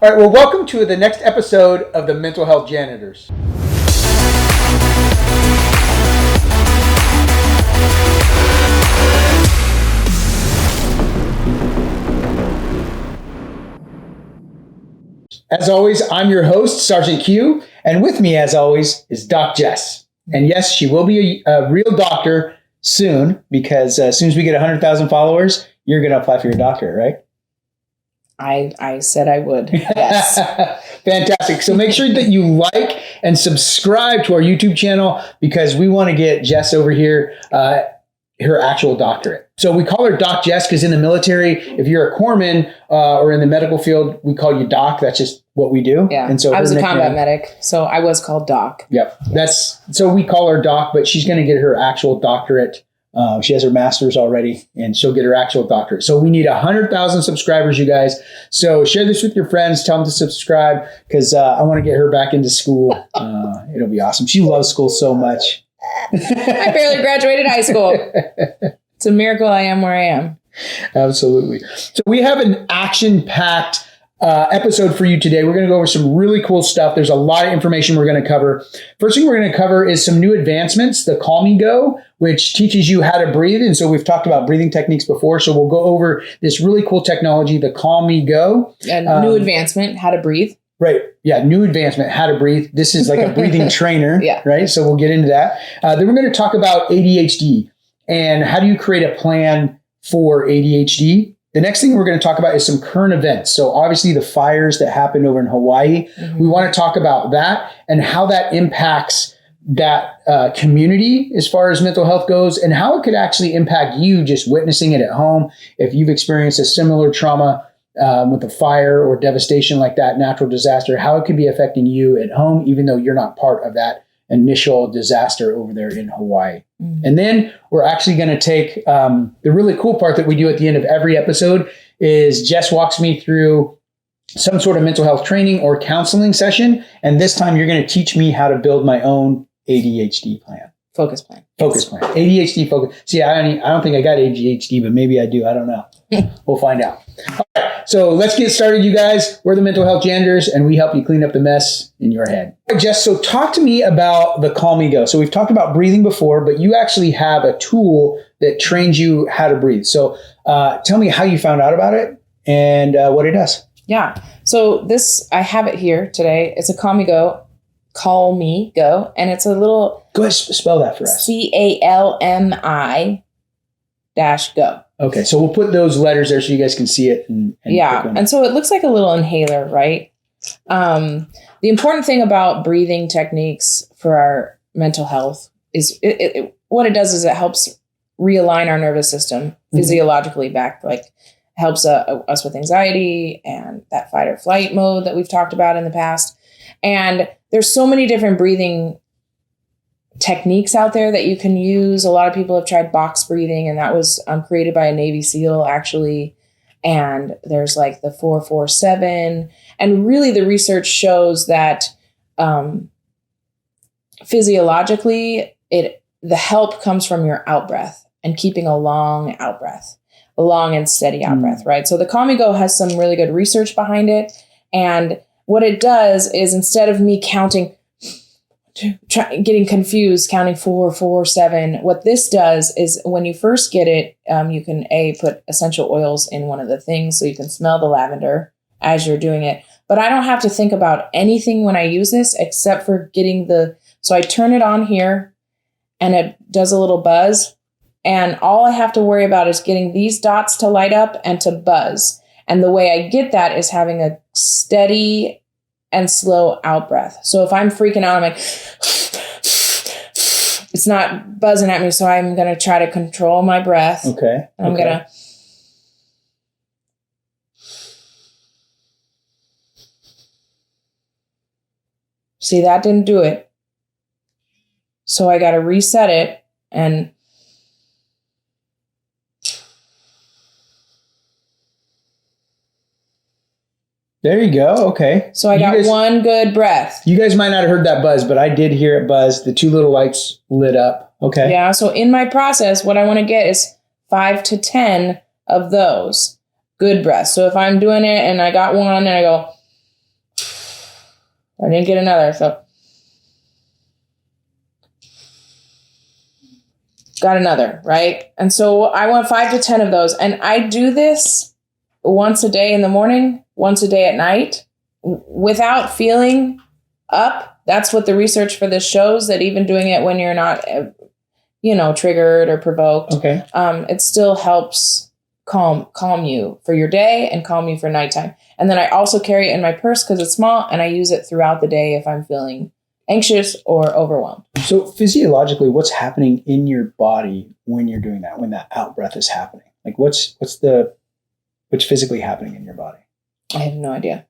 All right, well, welcome to the next episode of the Mental Health Janitors. As always, I'm your host, Sergeant Q, and with me, as always, is Doc Jess. And yes, she will be a real doctor soon, because as soon as we get 100,000 followers, you're going to apply for your doctorate, right? I said I would. Yes. Fantastic. So make sure that you like and subscribe to our YouTube channel, because we want to get Jess over here her actual doctorate. So we call her Doc Jess because in the military, if you're a corpsman or in the medical field, we call you Doc. That's just what we do. Yeah. And so I was a combat medic, so I was called Doc. Yep. So we call her Doc, but she's going to get her actual doctorate. She has her master's already, and she'll get her actual doctorate. So we need 100,000 subscribers, you guys. So share this with your friends. Tell them to subscribe, because I want to get her back into school. It'll be awesome. She loves school so much. I barely graduated high school. It's a miracle I am where I am. Absolutely. So we have an action-packed episode for you today. We're going to go over some really cool stuff. There's a lot of information we're going to cover. First thing we're going to cover is some new advancements, the Calmigo, which teaches you how to breathe. And so we've talked about breathing techniques before. So we'll go over this really cool technology, the Calmigo. A new advancement, how to breathe. Right. Yeah. New advancement, how to breathe. This is like a breathing trainer. Yeah. Right. So we'll get into that. Then we're going to talk about ADHD and how do you create a plan for ADHD. The next thing we're going to talk about is some current events. So obviously the fires that happened over in Hawaii, we want to talk about that and how that impacts that community as far as mental health goes, and how it could actually impact you just witnessing it at home. If you've experienced a similar trauma with a fire or devastation like that, natural disaster, how it could be affecting you at home, even though you're not part of that initial disaster over there in Hawaii. And then we're actually going to take the really cool part that we do at the end of every episode is Jess walks me through some sort of mental health training or counseling session. And this time you're going to teach me how to build my own ADHD plan. Focus plan. ADHD focus. See, I don't think I got ADHD, but maybe I do. I don't know. We'll find out. All right. So let's get started, you guys. We're the Mental Health Janitors, and we help you clean up the mess in your head. All right, Jess, so talk to me about the Calmigo. So we've talked about breathing before, but you actually have a tool that trains you how to breathe. So tell me how you found out about it and what it does. Yeah. So I have it here today. It's a Calmigo, and it's a little... Go ahead, spell that for us. CALMI-GO. Okay, so we'll put those letters there so you guys can see it. And so it looks like a little inhaler, right? The important thing about breathing techniques for our mental health is what it does is it helps realign our nervous system physiologically back, like helps us with anxiety and that fight or flight mode that we've talked about in the past. And there's so many different breathing techniques out there that you can use. A lot of people have tried box breathing, and that was created by a Navy SEAL actually. And there's like the 4-4-7. And really the research shows that physiologically the help comes from your out breath and keeping a long out breath, a long and steady out breath, right? So the Calmigo has some really good research behind it. And what it does is instead of me counting, getting confused, counting 4-4-7. What this does is when you first get it, you can put essential oils in one of the things so you can smell the lavender as you're doing it. But I don't have to think about anything when I use this except for so I turn it on here and it does a little buzz. And all I have to worry about is getting these dots to light up and to buzz. And the way I get that is having a steady and slow out breath. So if I'm freaking out, I'm like, it's not buzzing at me. So I'm going to try to control my breath. Okay. I'm going to. See, that didn't do it. So I got to reset it and. There you go. Okay. So I got one good breath. You guys might not have heard that buzz, but I did hear it buzz. The two little lights lit up. Okay. Yeah. So in my process, what I want to get is 5 to 10 of those good breaths. So if I'm doing it and I got one and I go, I didn't get another. So got another, right? And so I want 5 to 10 of those. And I do this once a day in the morning, once a day at night without feeling up. That's what the research for this shows, that even doing it when you're not, triggered or provoked, it still helps calm you for your day and calm you for nighttime. And then I also carry it in my purse because it's small, and I use it throughout the day if I'm feeling anxious or overwhelmed. So physiologically, what's happening in your body when you're doing that, when that out breath is happening? Like what's physically happening in your body? I have no idea.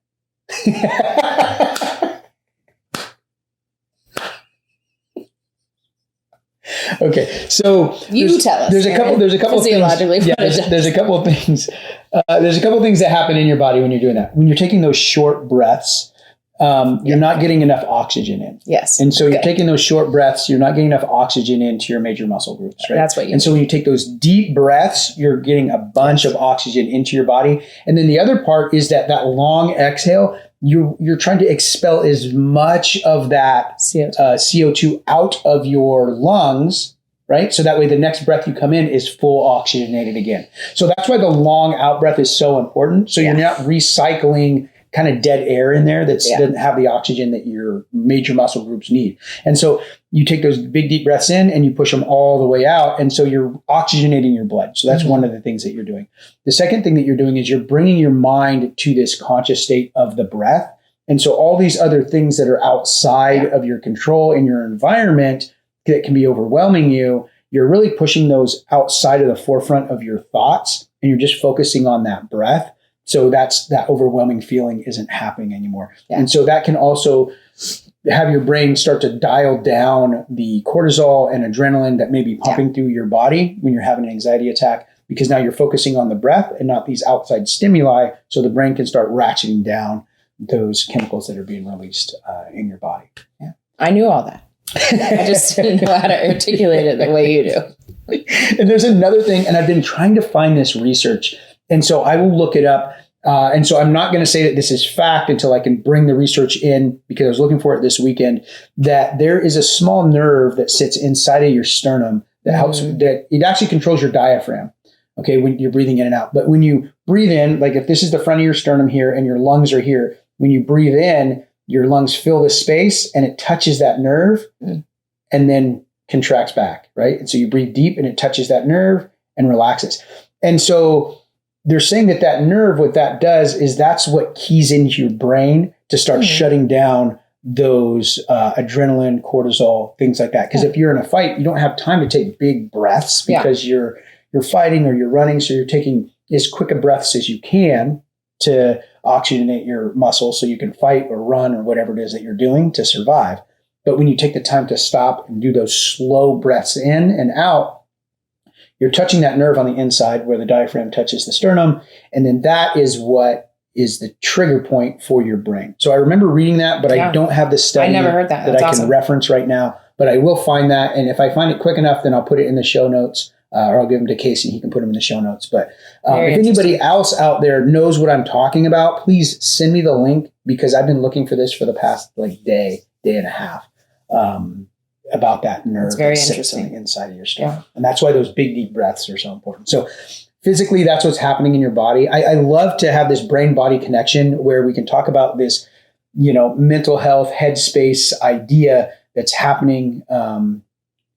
Okay, so you tell us. There's a couple of things. Yeah, there's a couple of things. There's a couple of things that happen in your body when you're doing that. When you're taking those short breaths, you're not getting enough oxygen in. Yes. And so you're taking those short breaths, you're not getting enough oxygen into your major muscle groups, right? That's what you And so when you take those deep breaths, you're getting a bunch of oxygen into your body. And then the other part is that long exhale, you're trying to expel as much of that CO2 out of your lungs, right? So that way the next breath you come in is full oxygenated again. So that's why the long out breath is so important. So you're not recycling kind of dead air in there that doesn't have the oxygen that your major muscle groups need. And so you take those big deep breaths in and you push them all the way out. And so you're oxygenating your blood. So that's one of the things that you're doing. The second thing that you're doing is you're bringing your mind to this conscious state of the breath. And so all these other things that are outside of your control in your environment that can be overwhelming you, you're really pushing those outside of the forefront of your thoughts, and you're just focusing on that breath. So that overwhelming feeling isn't happening anymore. Yeah. And so that can also have your brain start to dial down the cortisol and adrenaline that may be pumping through your body when you're having an anxiety attack, because now you're focusing on the breath and not these outside stimuli. So the brain can start ratcheting down those chemicals that are being released in your body. Yeah. I knew all that. I just didn't know how to articulate it the way you do. And there's another thing, and I've been trying to find this research. And so I will look it up. And so I'm not going to say that this is fact until I can bring the research in, because I was looking for it this weekend, that there is a small nerve that sits inside of your sternum that helps, that it actually controls your diaphragm. Okay, when you're breathing in and out. But when you breathe in, like if this is the front of your sternum here and your lungs are here, when you breathe in, your lungs fill this space and it touches that nerve and then contracts back, right? And so you breathe deep and it touches that nerve and relaxes. And so they're saying that nerve, what that does is that's what keys into your brain to start shutting down those adrenaline, cortisol, things like that. Because if you're in a fight, you don't have time to take big breaths because you're fighting or you're running. So you're taking as quick a breaths as you can to oxygenate your muscles so you can fight or run or whatever it is that you're doing to survive. But when you take the time to stop and do those slow breaths in and out, you're touching that nerve on the inside where the diaphragm touches the sternum. And then that is what is the trigger point for your brain. So I remember reading that, but I don't have the study I never heard that. I can reference right now, but I will find that. And if I find it quick enough, then I'll put it in the show notes, or I'll give them to Casey. He can put them in the show notes. But if anybody else out there knows what I'm talking about, please send me the link, because I've been looking for this for the past day and a half. About that nerve that sits on the inside of your stomach. And that's why those big, deep breaths are so important. So physically, that's what's happening in your body. I love to have this brain-body connection where we can talk about this, mental health, headspace idea that's happening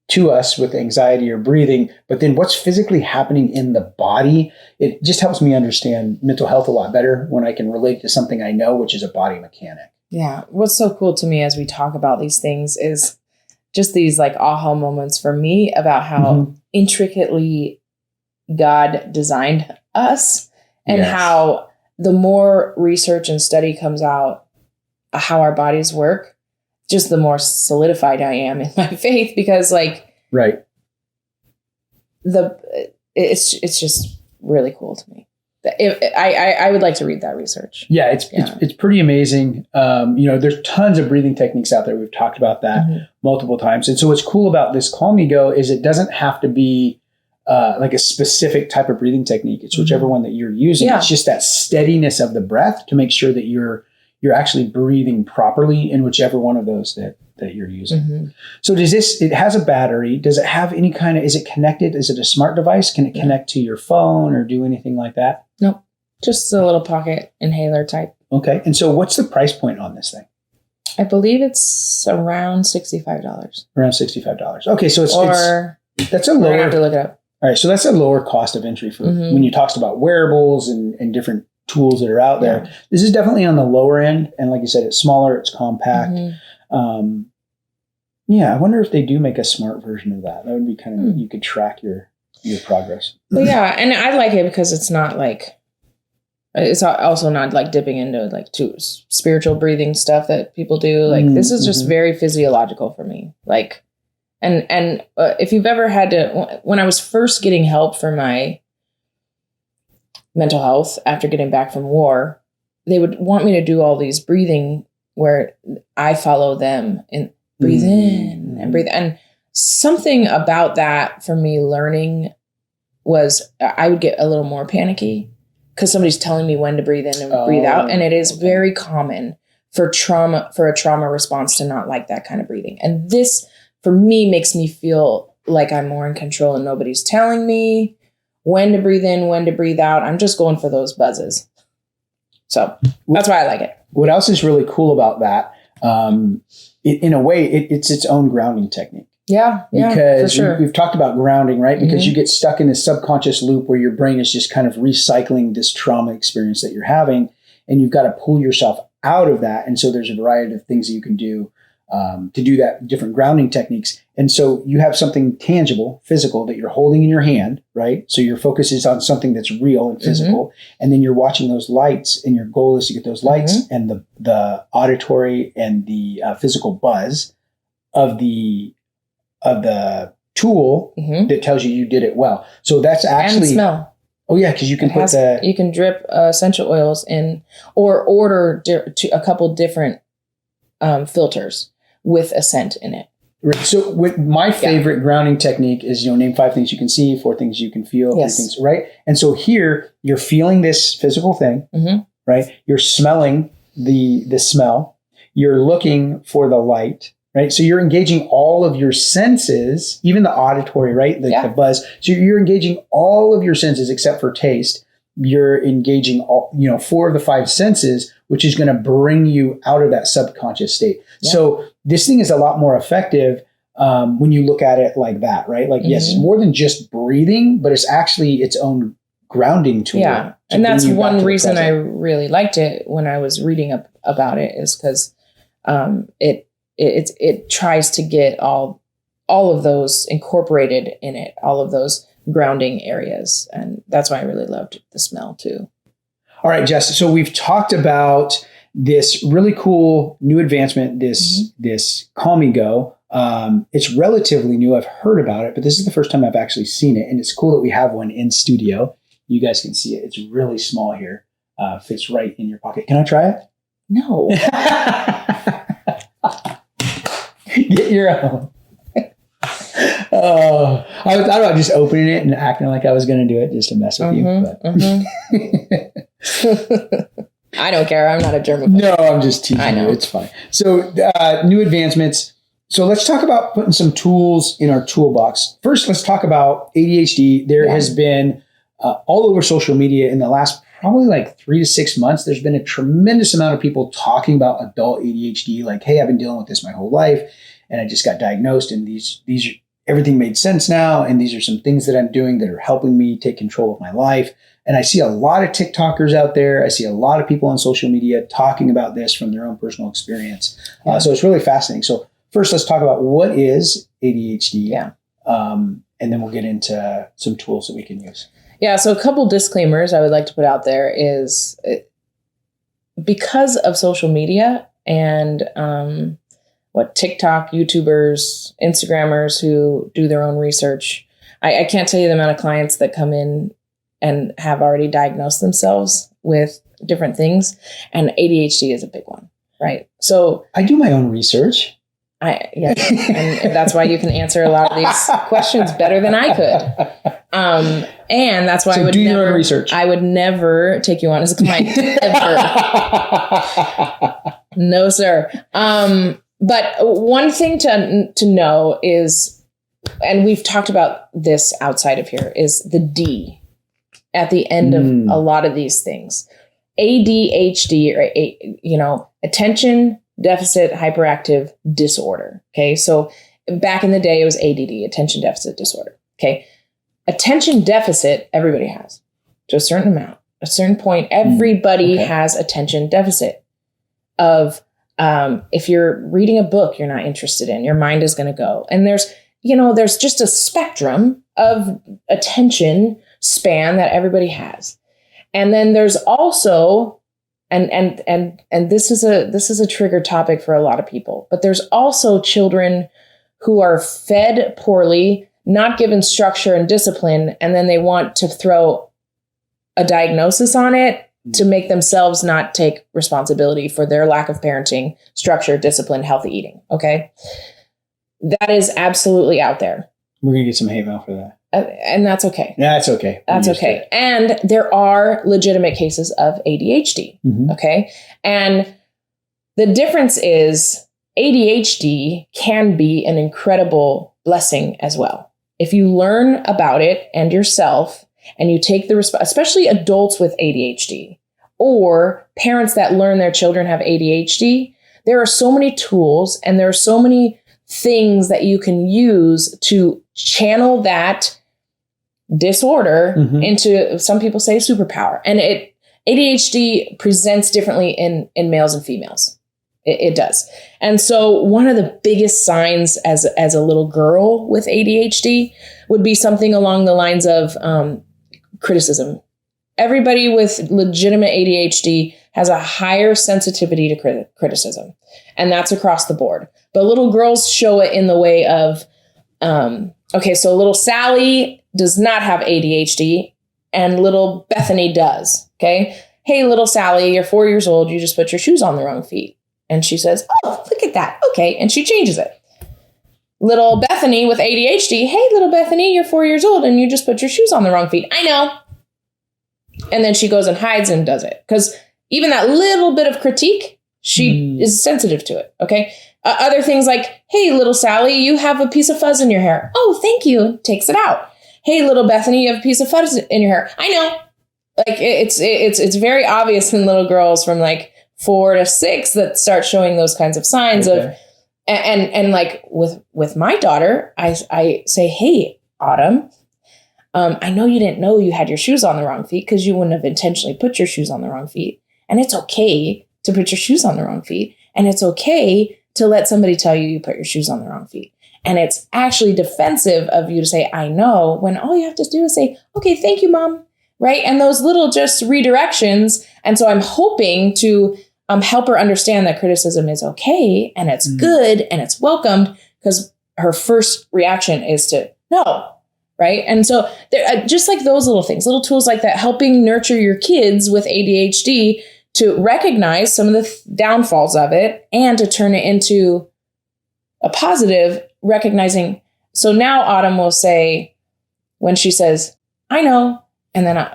to us with anxiety or breathing, but then what's physically happening in the body. It just helps me understand mental health a lot better when I can relate to something I know, which is a body mechanic. Yeah. What's so cool to me as we talk about these things is just these like aha moments for me about how intricately God designed us, and how the more research and study comes out how our bodies work, just the more solidified I am in my faith, because it's just really cool to me. I would like to read that research. Yeah, it's pretty amazing. There's tons of breathing techniques out there. We've talked about that multiple times. And so what's cool about this Calmigo is it doesn't have to be like a specific type of breathing technique. It's whichever one that you're using. It's just that steadiness of the breath to make sure that you're you're actually breathing properly in whichever one of those that you're using. Mm-hmm. So it has a battery. Does it have any kind of, is it connected? Is it a smart device? Can it connect to your phone or do anything like that? Nope. Just a little pocket inhaler type. Okay. And so what's the price point on this thing? I believe it's around $65. Around $65. Okay. So that's a we're lower, gonna have to look it up. all right. So that's a lower cost of entry for when you talk about wearables and different tools that are out there. Yeah. This is definitely on the lower end. And like you said, it's smaller, it's compact. Yeah, I wonder if they do make a smart version of that. That would be kind of, you could track your progress. But yeah, and I like it because it's not like, it's also not like dipping into like too spiritual breathing stuff that people do. Like this is just very physiological for me. Like, and if you've ever had to, when I was first getting help for my mental health after getting back from war, they would want me to do all these breathing where I follow them and breathe in and breathe. And something about that for me learning was I would get a little more panicky because somebody's telling me when to breathe in and breathe out. And it is very common for a trauma response to not like that kind of breathing. And this for me makes me feel like I'm more in control and nobody's telling me when to breathe in, when to breathe out. I'm just going for those buzzes. So that's why I like it. What else is really cool about that? In a way, it's its own grounding technique. Yeah, because for sure. we've talked about grounding, right? Because you get stuck in this subconscious loop where your brain is just kind of recycling this trauma experience that you're having, and you've got to pull yourself out of that. And so there's a variety of things that you can do to do that, different grounding techniques. And so you have something tangible, physical that you're holding in your hand, right? So your focus is on something that's real and physical. And then you're watching those lights, and your goal is to get those lights and the auditory and the physical buzz of the tool that tells you did it well. So that's actually, and smell. Oh yeah, because you can you can drip essential oils in, or order a couple different filters with a scent in it. Right. So with my favorite grounding technique is, name 5 things you can see, 4 things you can feel, 3 things, right? And so here you're feeling this physical thing, right? You're smelling the smell. You're looking for the light, right? So you're engaging all of your senses, even the auditory, right? The buzz. So you're engaging all of your senses except for taste. You're engaging all, 4 of the 5 senses, which is going to bring you out of that subconscious state. Yeah. So this thing is a lot more effective when you look at it like that, right? Like, yes, it's more than just breathing, but it's actually its own grounding tool. Yeah. And that's one reason I really liked it when I was reading up about it, is because it tries to get all of those incorporated in it, all of those grounding areas. And that's why I really loved the smell too. All right, Jess. So we've talked about this really cool new advancement, this Calmigo. It's relatively new. I've heard about it, but this is the first time I've actually seen it. And it's cool that we have one in studio. You guys can see it. It's really small here. Fits right in your pocket. Can I try it? No. Get your own. I thought about just opening it and acting like I was going to do it just to mess with you. But. I don't care. I'm not a germaphobe. No, I'm just teasing you. It's fine. So new advancements. So let's talk about putting some tools in our toolbox. First, let's talk about ADHD. There has been all over social media in the last probably like 3 to 6 months, there's been a tremendous amount of people talking about adult ADHD. Like, hey, I've been dealing with this my whole life, and I just got diagnosed, and these are, everything made sense now, and these are some things that I'm doing that are helping me take control of my life. And I see a lot of TikTokers out there. I see a lot of people on social media talking about this from their own personal experience. So it's really fascinating. So first, let's talk about what is ADHD. And then we'll get into some tools that we can use. Yeah. So a couple disclaimers I would like to put out there is because of social media and TikTok, YouTubers, Instagrammers who do their own research. I can't tell you the amount of clients that come in and have already diagnosed themselves with different things. And ADHD is a big one, right? So I do my own research. And that's why you can answer a lot of these questions better than I could. And that's why So do your own research. I would never take you on as a client ever. No, sir. But one thing to know is, and we've talked about this outside of here, is the D at the end of a lot of these things. ADHD, or attention deficit hyperactive disorder. Okay, so back in the day, it was ADD, attention deficit disorder. Okay, attention deficit, everybody has to a certain amount, a certain point. Everybody has attention deficit of, if you're reading a book you're not interested in, your mind is going to go. And there's just a spectrum of attention span that everybody has. And then there's also, and this is a trigger topic for a lot of people, but there's also children who are fed poorly, not given structure and discipline, and then they want to throw a diagnosis on it to make themselves not take responsibility for their lack of parenting, structure, discipline, healthy eating. Okay. That is absolutely out there. We're going to get some hate mail for that. And that's okay. Yeah, that's okay. That's okay. And there are legitimate cases of ADHD. Okay. And the difference is ADHD can be an incredible blessing as well. If you learn about it and yourself, and you take the especially adults with ADHD or parents that learn their children have ADHD, there are so many tools and there are so many things that you can use to channel that disorder into, some people say, superpower. And ADHD presents differently in males and females. It does. And so one of the biggest signs as a little girl with ADHD would be something along the lines of criticism. Everybody with legitimate ADHD has a higher sensitivity to criticism, and that's across the board. But little girls show it in the way of, so little Sally does not have ADHD and little Bethany does. Okay. Hey, little Sally, you're 4 years old. You just put your shoes on the wrong feet. And she says, oh, look at that. Okay. And she changes it. Little Bethany with ADHD. Hey, little Bethany, you're 4 years old and you just put your shoes on the wrong feet. I know. And then she goes and hides and does it. Because even that little bit of critique, she is sensitive to it. Okay. Other things like, hey, little Sally, you have a piece of fuzz in your hair. Oh, thank you. Takes it out. Hey, little Bethany, you have a piece of fuzz in your hair. I know. Like it's very obvious in little girls from like 4 to 6 that start showing those kinds of signs of, and like with my daughter, I say, hey, Autumn, I know you didn't know you had your shoes on the wrong feet because you wouldn't have intentionally put your shoes on the wrong feet. And it's okay to put your shoes on the wrong feet. And it's okay to let somebody tell you you put your shoes on the wrong feet. And it's actually defensive of you to say, I know, when all you have to do is say, okay, thank you, Mom. Right. And those little just redirections. And so I'm hoping to help her understand that criticism is okay and it's good and it's welcomed, because her first reaction is to no. Right. And so just like those little things, little tools like that, helping nurture your kids with ADHD to recognize some of the downfalls of it and to turn it into a positive, recognizing. So now Autumn will say, when she says, I know, and then,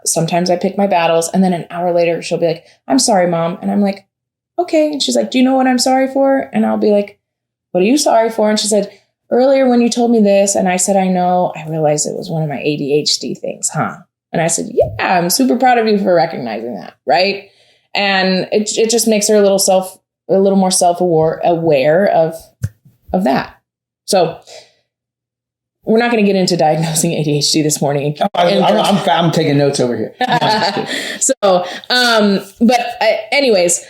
sometimes I pick my battles. And then an hour later, she'll be like, I'm sorry, Mom. And I'm like, okay. And she's like, do you know what I'm sorry for? And I'll be like, what are you sorry for? And she said, earlier when you told me this, and I said, I know, I realized it was one of my ADHD things, huh? And I said, yeah, I'm super proud of you for recognizing that. Right. And it just makes her a little more self-aware of that. So we're not going to get into diagnosing ADHD this morning. I'm taking notes over here. So, anyways,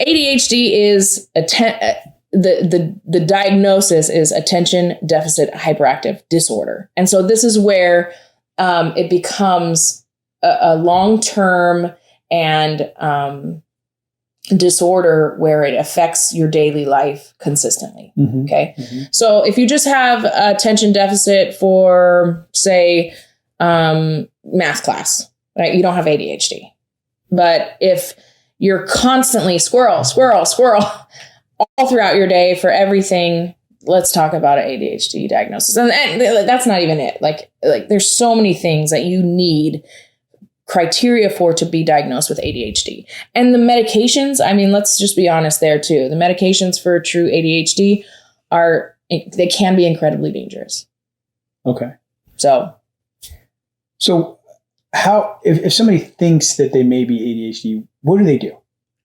ADHD is the diagnosis is attention deficit hyperactive disorder. And so this is where it becomes a long-term and disorder where it affects your daily life consistently. Okay. So if you just have attention deficit for, say, math class, right? You don't have ADHD. But if you're constantly squirrel all throughout your day for everything, let's talk about an ADHD diagnosis. And that's not even it. Like there's so many things that you need criteria for to be diagnosed with ADHD. And the medications, I mean, let's just be honest there too. The medications for true ADHD they can be incredibly dangerous. Okay. So how, if somebody thinks that they may be ADHD, what do they do?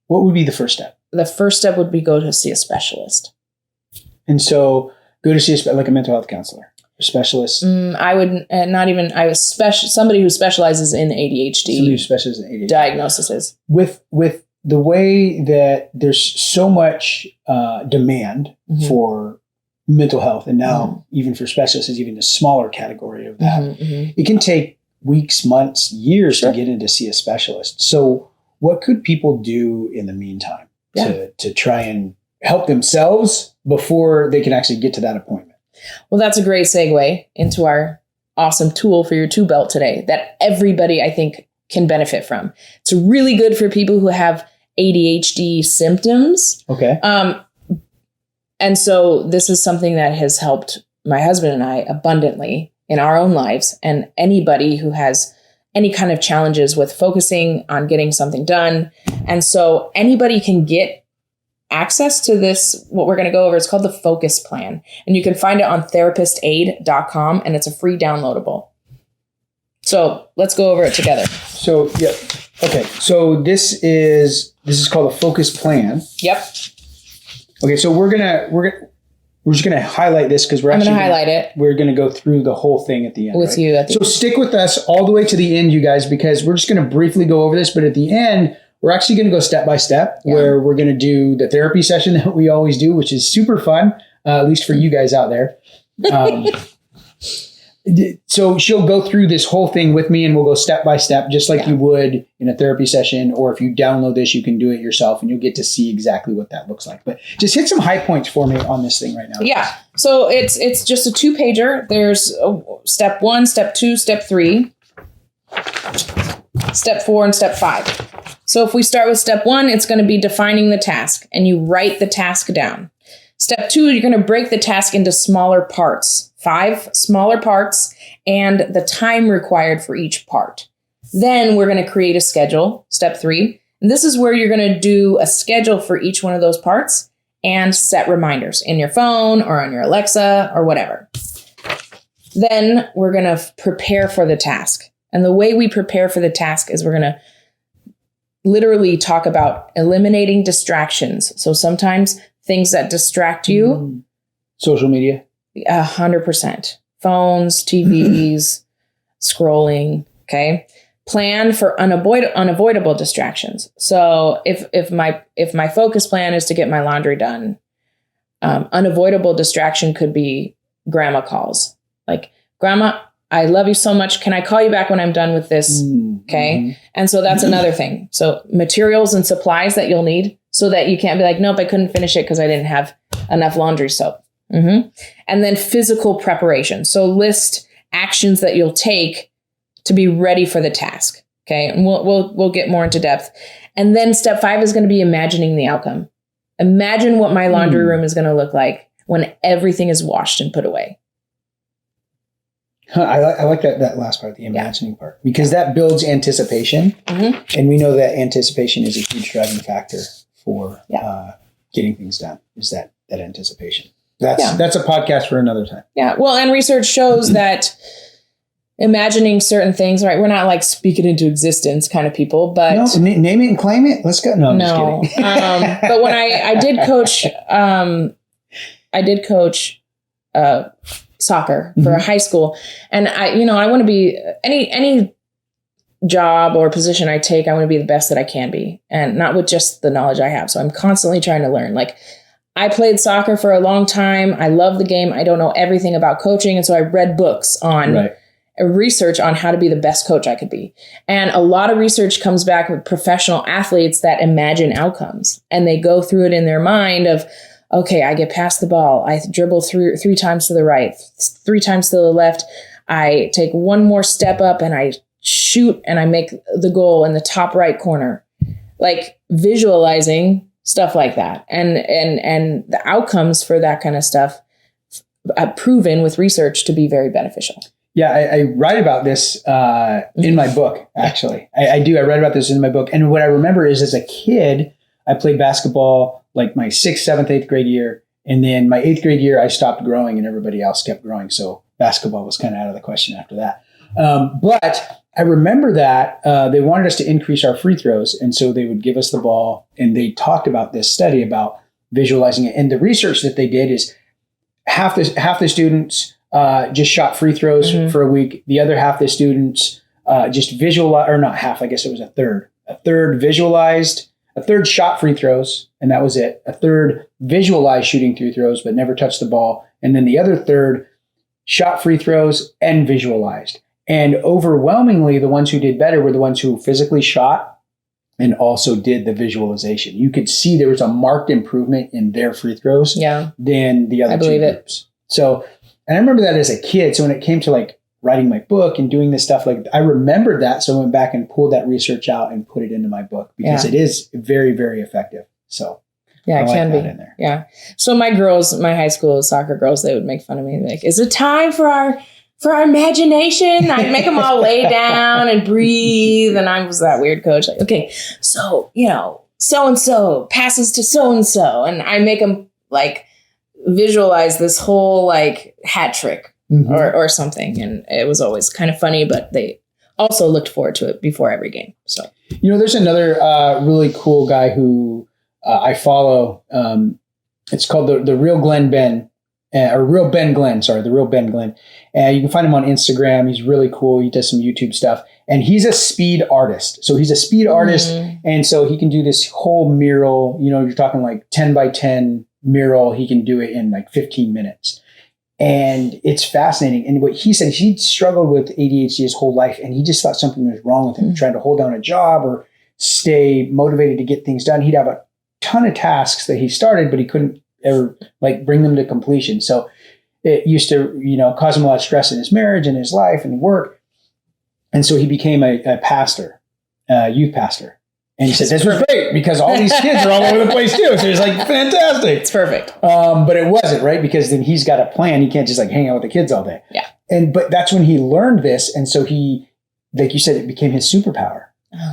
What would be the first step? The first step would be go to see a specialist. And so go to see like a mental health counselor, a specialist. I would not even, somebody who specializes in ADHD. Somebody who specializes in ADHD. Diagnoses. With the way that there's so much demand for mental health, and now even for specialists is even a smaller category of that. It can take weeks, months, years to get in to see a specialist. So what could people do in the meantime to try and help themselves before they can actually get to that appointment? Well, that's a great segue into our awesome tool for your 2-belt today that everybody, I think, can benefit from. It's really good for people who have ADHD symptoms. Okay. And so this is something that has helped my husband and I abundantly in our own lives, and anybody who has any kind of challenges with focusing on getting something done. And so anybody can get access to this, what we're going to go over. It's called the Focus Plan. And you can find it on therapistaid.com, and it's a free downloadable. So let's go over it together. So, yeah. Okay. So this is called a Focus Plan. Yep. Okay. So we're just gonna highlight this because I'm gonna highlight it. We're gonna go through the whole thing at the end with you. So stick with us all the way to the end, you guys, because we're just gonna briefly go over this. But at the end, we're actually gonna go step by step, where we're gonna do the therapy session that we always do, which is super fun, at least for you guys out there. So she'll go through this whole thing with me, and we'll go step by step, just like you would in a therapy session. Or if you download this, you can do it yourself, and you'll get to see exactly what that looks like. But just hit some high points for me on this thing right now. Yeah. So it's just a 2-pager. There's step 1, step 2, step 3, step 4, and step 5. So if we start with step 1, it's going to be defining the task, and you write the task down. Step 2, you're going to break the task into smaller parts. 5 smaller parts and the time required for each part. Then we're going to create a schedule, step 3. And this is where you're going to do a schedule for each one of those parts and set reminders in your phone or on your Alexa or whatever. Then we're going to prepare for the task. And the way we prepare for the task is we're going to literally talk about eliminating distractions. So sometimes things that distract you. Social media. 100%. Phones, TVs, scrolling. Okay. Plan for unavoidable distractions. So if my focus plan is to get my laundry done, unavoidable distraction could be grandma calls. Like, grandma, I love you so much. Can I call you back when I'm done with this? Okay. And so that's another thing. So materials and supplies that you'll need so that you can't be like, nope, I couldn't finish it because I didn't have enough laundry soap. And then physical preparation. So list actions that you'll take to be ready for the task. Okay. And we'll get more into depth. And then step 5 is going to be imagining the outcome. Imagine what my laundry room is going to look like when everything is washed and put away. I like that last part, the imagining part, because that builds anticipation. And we know that anticipation is a huge driving factor for getting things done, is that anticipation. That's a podcast for another time. Yeah. Well, and research shows that imagining certain things, right? We're not like speak it into existence kind of people, but name it and claim it. Let's go. No, I'm just kidding. But when I did coach soccer for a high school, and I want to be any job or position I take, I want to be the best that I can be, and not with just the knowledge I have. So I'm constantly trying to learn. Like, I played soccer for a long time. I love the game. I don't know everything about coaching. And so I read books on research on how to be the best coach I could be. And a lot of research comes back with professional athletes that imagine outcomes, and they go through it in their mind of, okay, I get past the ball. I dribble through 3 times to the right, 3 times to the left. I take one more step up and I shoot and I make the goal in the top right corner. Like, visualizing stuff like that. And the outcomes for that kind of stuff proven with research to be very beneficial. Yeah, I write about this in my book, actually. I do. I write about this in my book. And what I remember is as a kid, I played basketball like my 6th, 7th, 8th grade year. And then my 8th grade year, I stopped growing and everybody else kept growing. So basketball was kind of out of the question after that. But I remember that they wanted us to increase our free throws. And so they would give us the ball and they talked about this study about visualizing it. And the research that they did is half the students just shot free throws for a week. The other half the students just visualized, or not half, I guess it was a third. A third visualized, a third shot free throws, and that was it. A third visualized shooting free throws, but never touched the ball. And then the other third shot free throws and visualized. And overwhelmingly, the ones who did better were the ones who physically shot and also did the visualization. You could see there was a marked improvement in their free throws than the other two groups. So, and I remember that as a kid. So when it came to like writing my book and doing this stuff, like I remembered that. So I went back and pulled that research out and put it into my book because it is very, very effective. So it can be in there. Yeah. So my high school soccer girls, they would make fun of me. Like, is it time for our imagination? I'd make them all lay down and breathe. And I was that weird coach. Like, okay, so, so-and-so passes to so-and-so. And I make them like visualize this whole like hat trick or something. And it was always kind of funny, but they also looked forward to it before every game. So, there's another really cool guy who I follow. It's called the Real Glenn Ben. Or Real Ben Glenn, sorry, the Real Ben Glenn. And you can find him on Instagram. He's really cool. He does some YouTube stuff. And he's a speed artist. So he's a speed artist. And so he can do this whole mural. You're talking like 10 by 10 mural. He can do it in like 15 minutes. And it's fascinating. And what he said, he struggled with ADHD his whole life. And he just thought something was wrong with him, trying to hold down a job or stay motivated to get things done. He'd have a ton of tasks that he started, but he couldn't ever like bring them to completion. So it used to, cause him a lot of stress in his marriage and his life and work. And so he became a pastor, youth pastor. And he said, this was great because all these kids are all over the place too. So he's like, fantastic. It's perfect. But it wasn't, right? Because then he's got a plan. He can't just like hang out with the kids all day. Yeah. But that's when he learned this. And so he, like you said, it became his superpower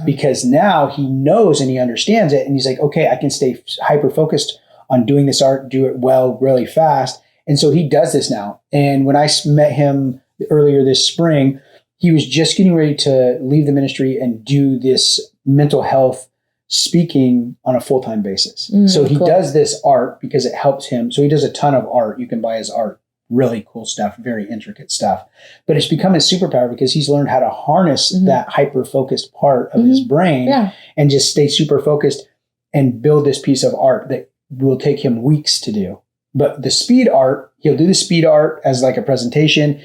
because now he knows and he understands it. And he's like, okay, I can stay hyper-focused on doing this art, do it well, really fast. And so he does this now. And when I met him earlier this spring, he was just getting ready to leave the ministry and do this mental health speaking on a full-time basis. So he does this art because it helps him. So he does a ton of art. You can buy his art, really cool stuff, very intricate stuff. But it's become his superpower because he's learned how to harness that hyper-focused part of his brain and just stay super focused and build this piece of art that will take him weeks to do. But the speed art, he'll do the speed art as like a presentation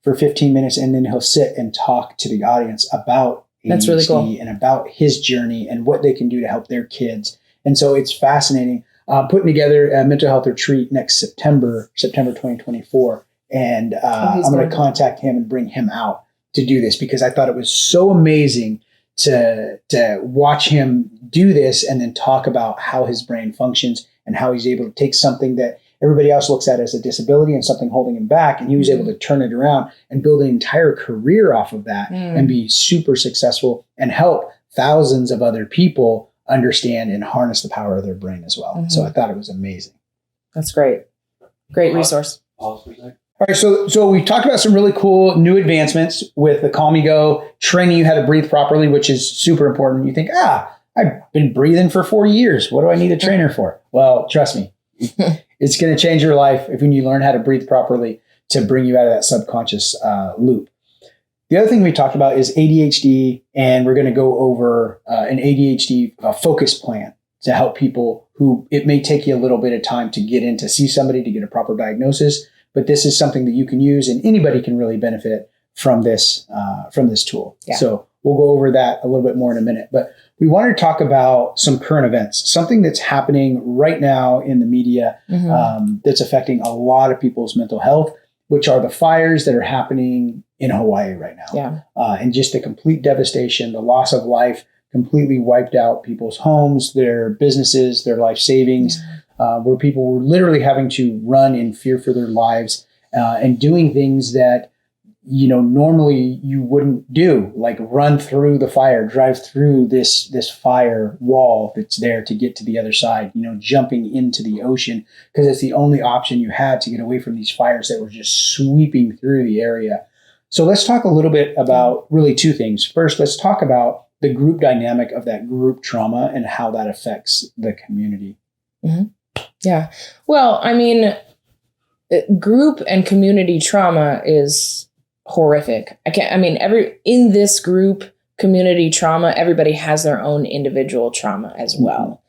for 15 minutes, and then he'll sit and talk to the audience about ADHD. That's really cool. And about his journey and what they can do to help their kids. And so it's fascinating. Putting together a mental health retreat next September 2024. And I'm going to contact him and bring him out to do this because I thought it was so amazing to watch him do this and then talk about how his brain functions and how he's able to take something that everybody else looks at as a disability and something holding him back. And he was able to turn it around and build an entire career off of that and be super successful and help thousands of other people understand and harness the power of their brain as well. So I thought it was amazing. That's great. Great resource. All right, so we talked about some really cool new advancements with the Calmigo, training you how to breathe properly, which is super important. You think, I've been breathing for 40 years. What do I need a trainer for? Well, trust me, it's going to change your life if you learn how to breathe properly to bring you out of that subconscious loop. The other thing we talked about is ADHD, and we're going to go over an ADHD focus plan to help people who it may take you a little bit of time to get in to see somebody to get a proper diagnosis. But this is something that you can use, and anybody can really benefit from this tool. Yeah. So we'll go over that a little bit more in a minute. But we wanted to talk about some current events, something that's happening right now in the media that's affecting a lot of people's mental health, which are the fires that are happening in Hawaii right now. Yeah. And just the complete devastation, the loss of life, completely wiped out people's homes, their businesses, their life savings. Where people were literally having to run in fear for their lives and doing things that, normally you wouldn't do, like run through the fire, drive through this fire wall that's there to get to the other side, jumping into the ocean, because it's the only option you had to get away from these fires that were just sweeping through the area. So let's talk a little bit about really two things. First, let's talk about the group dynamic of that group trauma and how that affects the community. Mm-hmm. Yeah. Well, I mean, group and community trauma is horrific. In this group community trauma, everybody has their own individual trauma as well.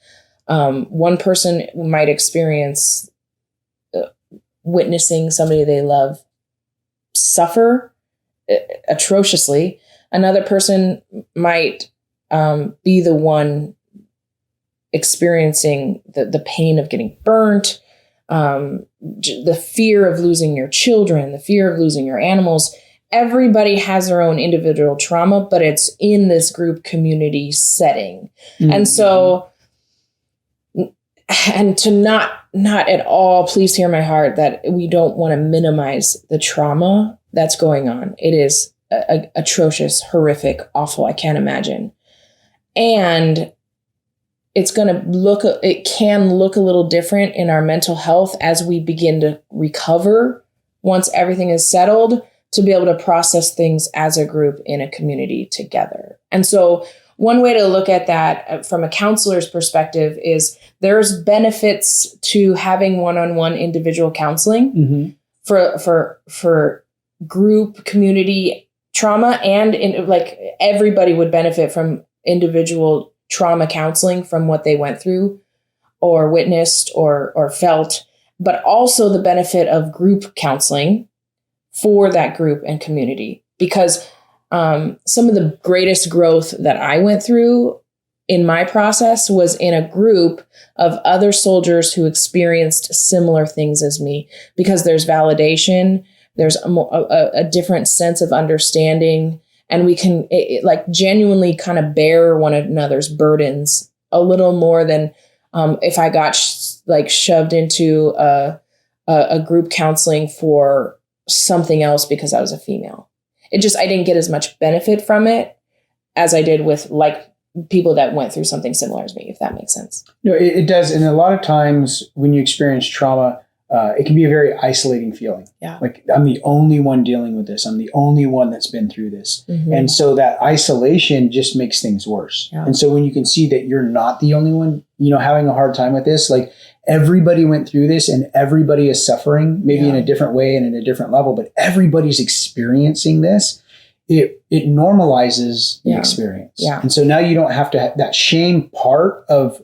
One person might experience witnessing somebody they love suffer atrociously. Another person might be the one experiencing the pain of getting burnt, the fear of losing your children, the fear of losing your animals. Everybody has their own individual trauma, but it's in this group community setting. Mm-hmm. And so, and to not at all, please hear my heart, that we don't want to minimize the trauma that's going on. It is atrocious, horrific, awful. I can't imagine. And it can look a little different in our mental health as we begin to recover once everything is settled, to be able to process things as a group in a community together. And so one way to look at that from a counselor's perspective is there's benefits to having one-on-one individual counseling for group community trauma, and everybody would benefit from individual trauma counseling from what they went through or witnessed or felt, but also the benefit of group counseling for that group and community. Because some of the greatest growth that I went through in my process was in a group of other soldiers who experienced similar things as me, because there's validation, there's a different sense of understanding, and we can genuinely kind of bear one another's burdens a little more than if I got shoved into a group counseling for something else because I was a female. I didn't get as much benefit from it as I did with people that went through something similar as me, if that makes sense. No, it does. And a lot of times when you experience trauma, it can be a very isolating feeling. Yeah. Like, I'm the only one dealing with this. I'm the only one that's been through this. Mm-hmm. And so that isolation just makes things worse. Yeah. And so when you can see that you're not the only one, having a hard time with this, everybody went through this and everybody is suffering, maybe in a different way and in a different level, but everybody's experiencing this. It normalizes the experience. Yeah. And so now you don't have to that shame part of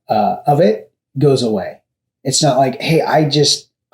it goes away. It's not like, hey,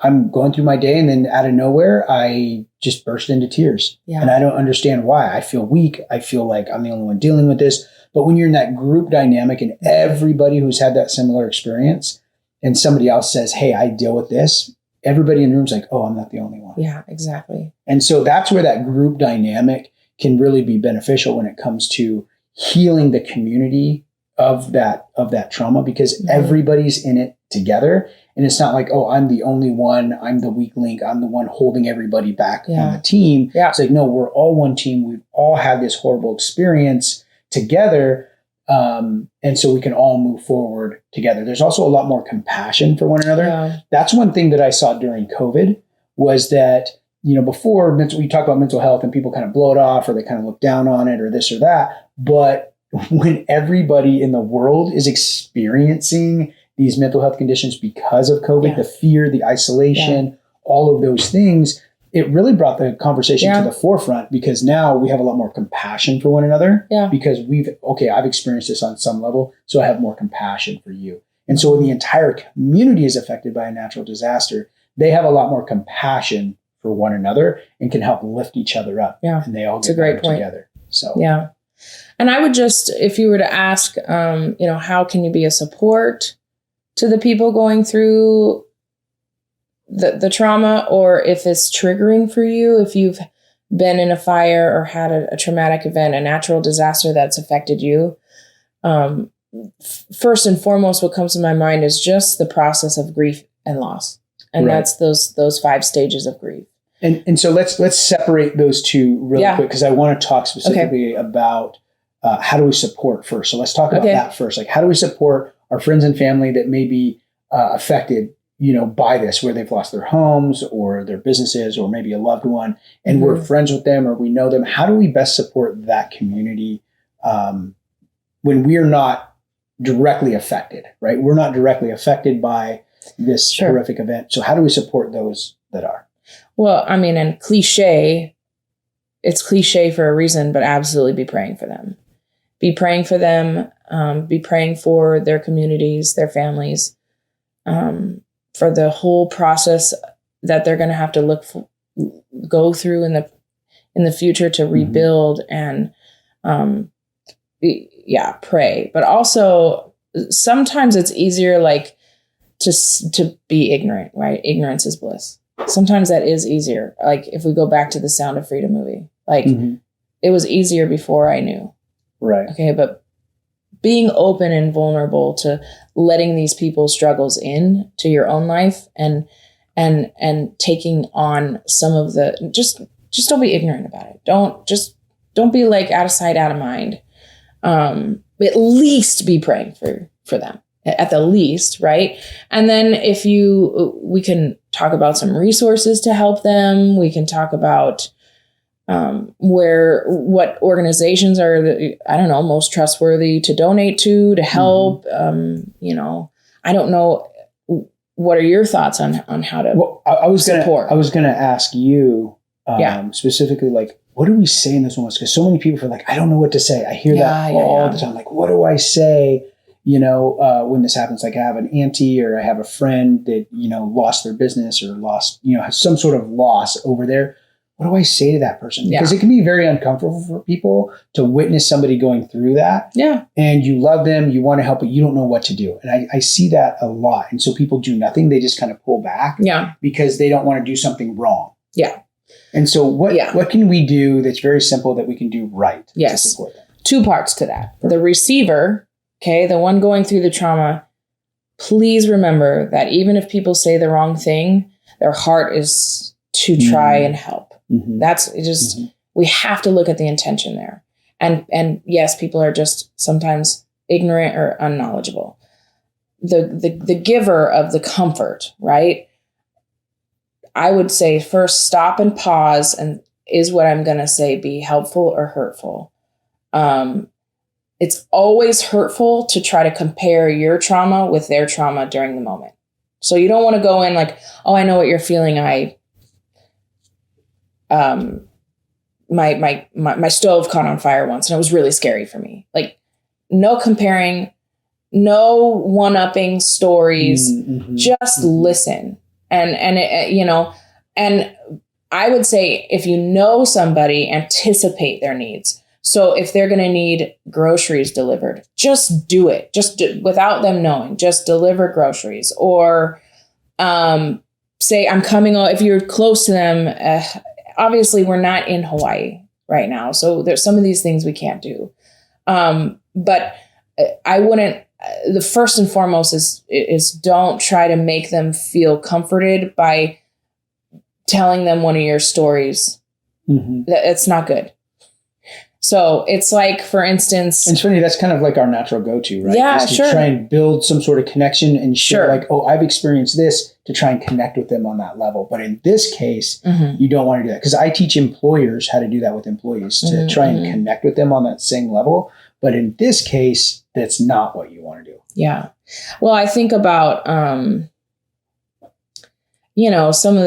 I'm going through my day and then out of nowhere, I just burst into tears. Yeah. And I don't understand why. I feel weak. I feel like I'm the only one dealing with this. But when you're in that group dynamic and everybody who's had that similar experience and somebody else says, hey, I deal with this, everybody in the room's like, oh, I'm not the only one. Yeah, exactly. And so that's where that group dynamic can really be beneficial when it comes to healing the community of that trauma, because everybody's in it together. And it's not like, oh, I'm the only one. I'm the weak link. I'm the one holding everybody back on the team. Yeah. It's like, no, we're all one team. We've all had this horrible experience together. And so we can all move forward together. There's also a lot more compassion for one another. Yeah. That's one thing that I saw during COVID was that, before we talk about mental health and people kind of blow it off or they kind of look down on it or this or that. But when everybody in the world is experiencing these mental health conditions because of COVID, the fear, the isolation, all of those things, it really brought the conversation to the forefront, because now we have a lot more compassion for one another because I've experienced this on some level, so I have more compassion for you. And so when the entire community is affected by a natural disaster, they have a lot more compassion for one another and can help lift each other up. Yeah. And they all get better together. So, yeah. And I would if you were to ask, how can you be a support to the people going through the trauma, or if it's triggering for you, if you've been in a fire or had a traumatic event, a natural disaster that's affected you, first and foremost, what comes to my mind is just the process of grief and loss. And Right. that's those 5 stages of grief. And so let's separate those two really quick, because I want to talk specifically about how do we support first. So let's talk about that first. Like, how do we support our friends and family that may be affected, by this, where they've lost their homes or their businesses or maybe a loved one, and we're friends with them or we know them. How do we best support that community when we're not directly affected, right? We're not directly affected by this horrific event. So how do we support those that are? Well, and it's cliche for a reason, but absolutely be praying for them. Be praying for them. Be praying for their communities, their families, for the whole process that they're going to have to go through in the future to rebuild and, pray. But also sometimes it's easier, like to be ignorant, right? Ignorance is bliss. Sometimes that is easier. Like if we go back to the Sound of Freedom movie, like it was easier before I knew. Right. Okay. But being open and vulnerable to letting these people's struggles in to your own life and taking on some of the, just don't be ignorant about it. Don't be like out of sight, out of mind. At least be praying for them at the least. Right. And then we can talk about some resources to help them. We can talk about what organizations are most trustworthy to donate to help. I don't know. What are your thoughts on how to support? I was going to ask you specifically, like, what do we say in those moments? Because so many people feel like, I don't know what to say. I hear that all the time. Like, what do I say? When this happens, like I have an auntie or I have a friend that, lost their business or lost, has some sort of loss over there. What do I say to that person? Because it can be very uncomfortable for people to witness somebody going through that. Yeah. And you love them, you want to help, but you don't know what to do. And I see that a lot. And so people do nothing. They just kind of pull back because they don't want to do something wrong. Yeah. And so what can we do that's very simple that we can do right to support them? 2 parts to that. The receiver, the one going through the trauma, please remember that even if people say the wrong thing, their heart is to try and help. That's just, we have to look at the intention there. And yes, people are just sometimes ignorant or unknowledgeable. The giver of the comfort, right? I would say first stop and pause, and is what I'm going to say be helpful or hurtful? It's always hurtful to try to compare your trauma with their trauma during the moment. So you don't want to go in like, oh, I know what you're feeling. My stove caught on fire once and it was really scary for me. Like, no comparing, no one-upping stories, just listen. And I would say if you know somebody, anticipate their needs. So if they're going to need groceries delivered, just do it. Without them knowing, just deliver groceries or say, I'm coming. If you're close to them, obviously we're not in Hawaii right now. So there's some of these things we can't do. But I wouldn't, the first and foremost is don't try to make them feel comforted by telling them one of your stories. That's not good. So it's like, for instance, and it's funny, that's kind of like our natural go-to, right? Yeah, is to try and build some sort of connection and share like, oh, I've experienced this, to try and connect with them on that level. But in this case, you don't want to do that, because I teach employers how to do that with employees, to try and connect with them on that same level. But in this case, that's not what you want to do. Yeah. Well, I think about, some of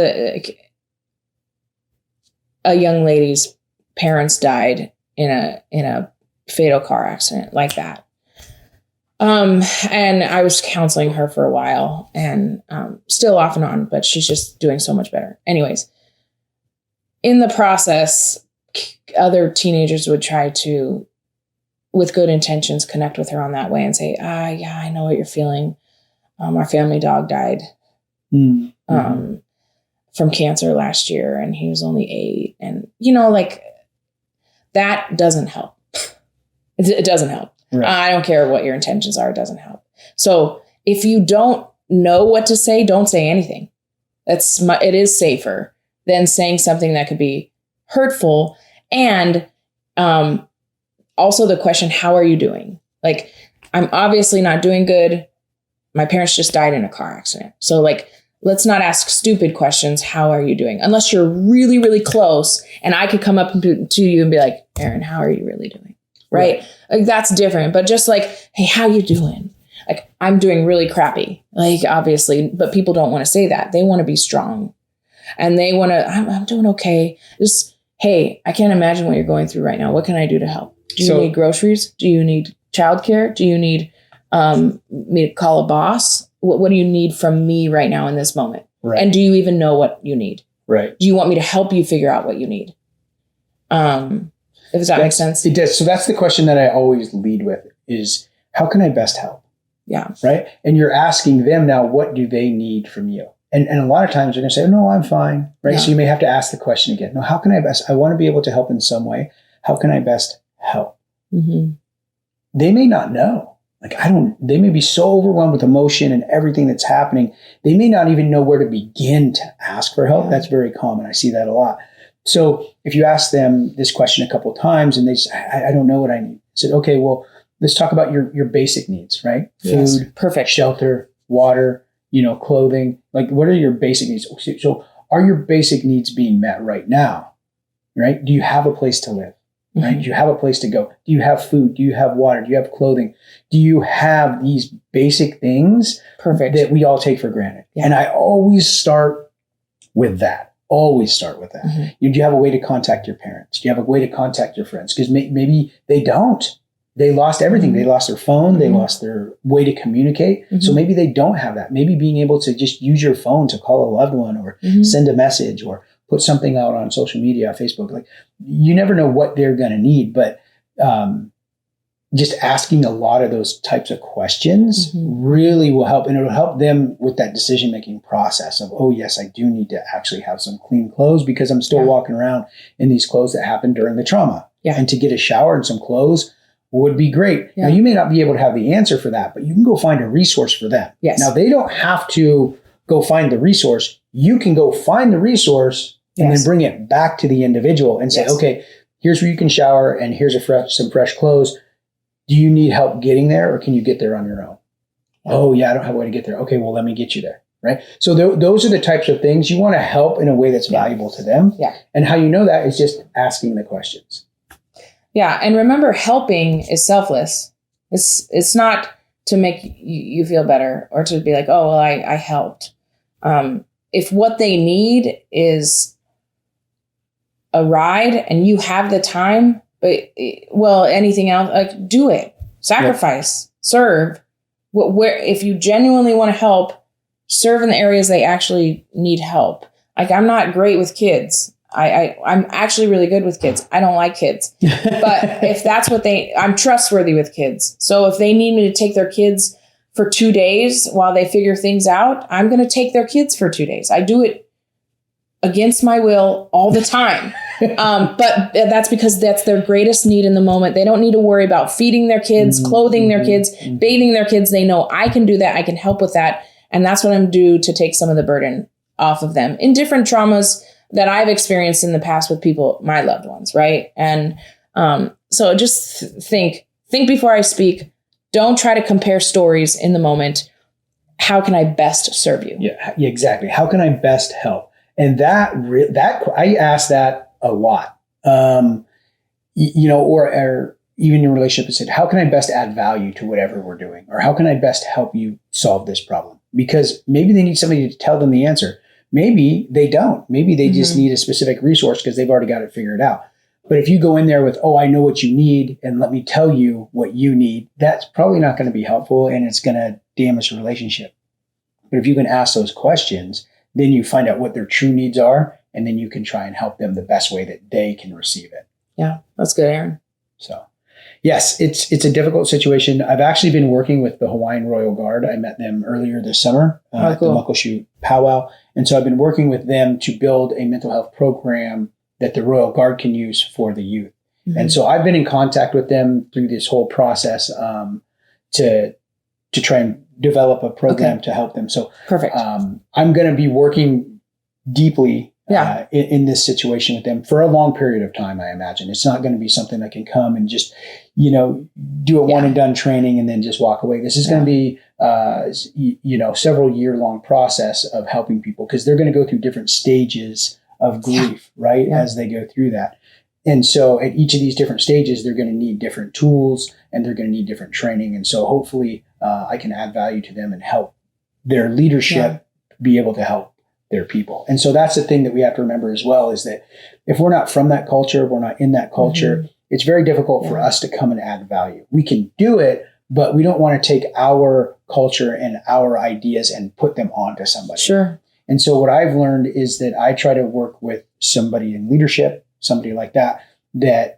a young lady's parents died in a fatal car accident like that. And I was counseling her for a while, and still off and on, but she's just doing so much better. Anyways, in the process, other teenagers would try to, with good intentions, connect with her on that way and say, yeah, I know what you're feeling. Our family dog died from cancer last year, and he was only 8. And, that doesn't help. It doesn't help. Right. I don't care what your intentions are. It doesn't help. So if you don't know what to say, don't say anything. It is safer than saying something that could be hurtful. And also the question, how are you doing? Like, I'm obviously not doing good. My parents just died in a car accident. So like, let's not ask stupid questions. How are you doing? Unless you're really, really close and I could come up to you and be like, Aaron, how are you really doing? Right? Like, that's different. But just like, hey, how you doing? Like, I'm doing really crappy. Like, obviously, but people don't want to say that. They want to be strong and they want to, I'm doing okay. Just, hey, I can't imagine what you're going through right now. What can I do to help? Do you need groceries? Do you need childcare? Do you need me to call a boss? What do you need from me right now in this moment? Right. And do you even know what you need? Right. Do you want me to help you figure out what you need? If that makes sense. It does. So that's the question that I always lead with is, how can I best help? Yeah. Right. And you're asking them now, what do they need from you? And a lot of times they're going to say, no, I'm fine. Right. Yeah. So you may have to ask the question again. No, how can I best? I want to be able to help in some way. How can I best help? Mm-hmm. They may not know. Like, they may be so overwhelmed with emotion and everything that's happening. They may not even know where to begin to ask for help. Yeah. That's very common. I see that a lot. So if you ask them this question a couple of times and they say, I don't know what I need. I said, okay, well, let's talk about your basic needs, right? Yes. Food, perfect, shelter, water, clothing. Like, what are your basic needs? So are your basic needs being met right now? Right? Do you have a place to live? Right? Mm-hmm. Do you have a place to go? Do you have food? Do you have water? Do you have clothing? Do you have these basic things perfect that we all take for granted? Yeah. And I always start with that. Mm-hmm. Do you have a way to contact your parents? Do you have a way to contact your friends? Because maybe they don't. They lost everything. Mm-hmm. They lost their phone. Mm-hmm. They lost their way to communicate. Mm-hmm. So maybe they don't have that. Maybe being able to just use your phone to call a loved one or mm-hmm. send a message or put something out on social media, Facebook. Like, you never know what they're going to need, but just asking a lot of those types of questions mm-hmm. really will help. And it'll help them with that decision-making process of, oh yes, I do need to actually have some clean clothes because I'm still walking around in these clothes that happened during the trauma. Yeah. And to get a shower and some clothes would be great. Yeah. Now, you may not be able to have the answer for that, but you can go find a resource for them. Yes. Now, they don't have to go find the resource. You can go find the resource and then bring it back to the individual and say, okay, here's where you can shower and here's some fresh clothes. Do you need help getting there or can you get there on your own? Oh yeah, I don't have a way to get there. Okay, well, let me get you there. Right. So those are the types of things you want to help in a way that's valuable to them. Yeah. And how you know that is just asking the questions. Yeah. And remember, helping is selfless. It's not to make you feel better or to be like, oh, well, I helped. If what they need is a ride and you have the time, but anything else, like, do it, sacrifice, serve. Where if you genuinely want to help, serve in the areas they actually need help. Like, I'm not great with kids. I'm actually really good with kids. I don't like kids, but if that's what I'm trustworthy with kids. So if they need me to take their kids for 2 days while they figure things out, I'm going to take their kids for 2 days. I do it against my will all the time. But that's because that's their greatest need in the moment. They don't need to worry about feeding their kids, clothing their kids, bathing their kids. They know I can do that. I can help with that. And that's what I'm doing to take some of the burden off of them in different traumas that I've experienced in the past with people, my loved ones. Right. And so just think before I speak. Don't try to compare stories in the moment. How can I best serve you? Yeah, exactly. How can I best help? And that I ask that a lot, or even in relationship, I said, how can I best add value to whatever we're doing? Or how can I best help you solve this problem? Because maybe they need somebody to tell them the answer. Maybe they don't. Maybe they just need a specific resource because they've already got it figured out. But if you go in there with, oh, I know what you need, and let me tell you what you need, that's probably not going to be helpful and it's going to damage the relationship. But if you can ask those questions, then you find out what their true needs are, and then you can try and help them the best way that they can receive it. Yeah, that's good, Aaron. So, yes, it's a difficult situation. I've actually been working with the Hawaiian Royal Guard. I met them earlier this summer at the Muckleshoot Powwow. And so I've been working with them to build a mental health program that the Royal Guard can use for the youth. Mm-hmm. And so I've been in contact with them through this whole process to try and develop a program to help them. So perfect. I'm going to be working deeply in this situation with them for a long period of time. I imagine it's not going to be something that can come and just, do a one and done training and then just walk away. This is going to be, several year long process of helping people, because they're going to go through different stages of grief, right? Yeah. As they go through that. And so at each of these different stages, they're going to need different tools and they're going to need different training. And so hopefully I can add value to them and help their leadership be able to help their people. And so that's the thing that we have to remember as well, is that if we're not from that culture, if we're not in that culture, it's very difficult for us to come and add value. We can do it, but we don't want to take our culture and our ideas and put them onto somebody. Sure. And so what I've learned is that I try to work with somebody in leadership, somebody like that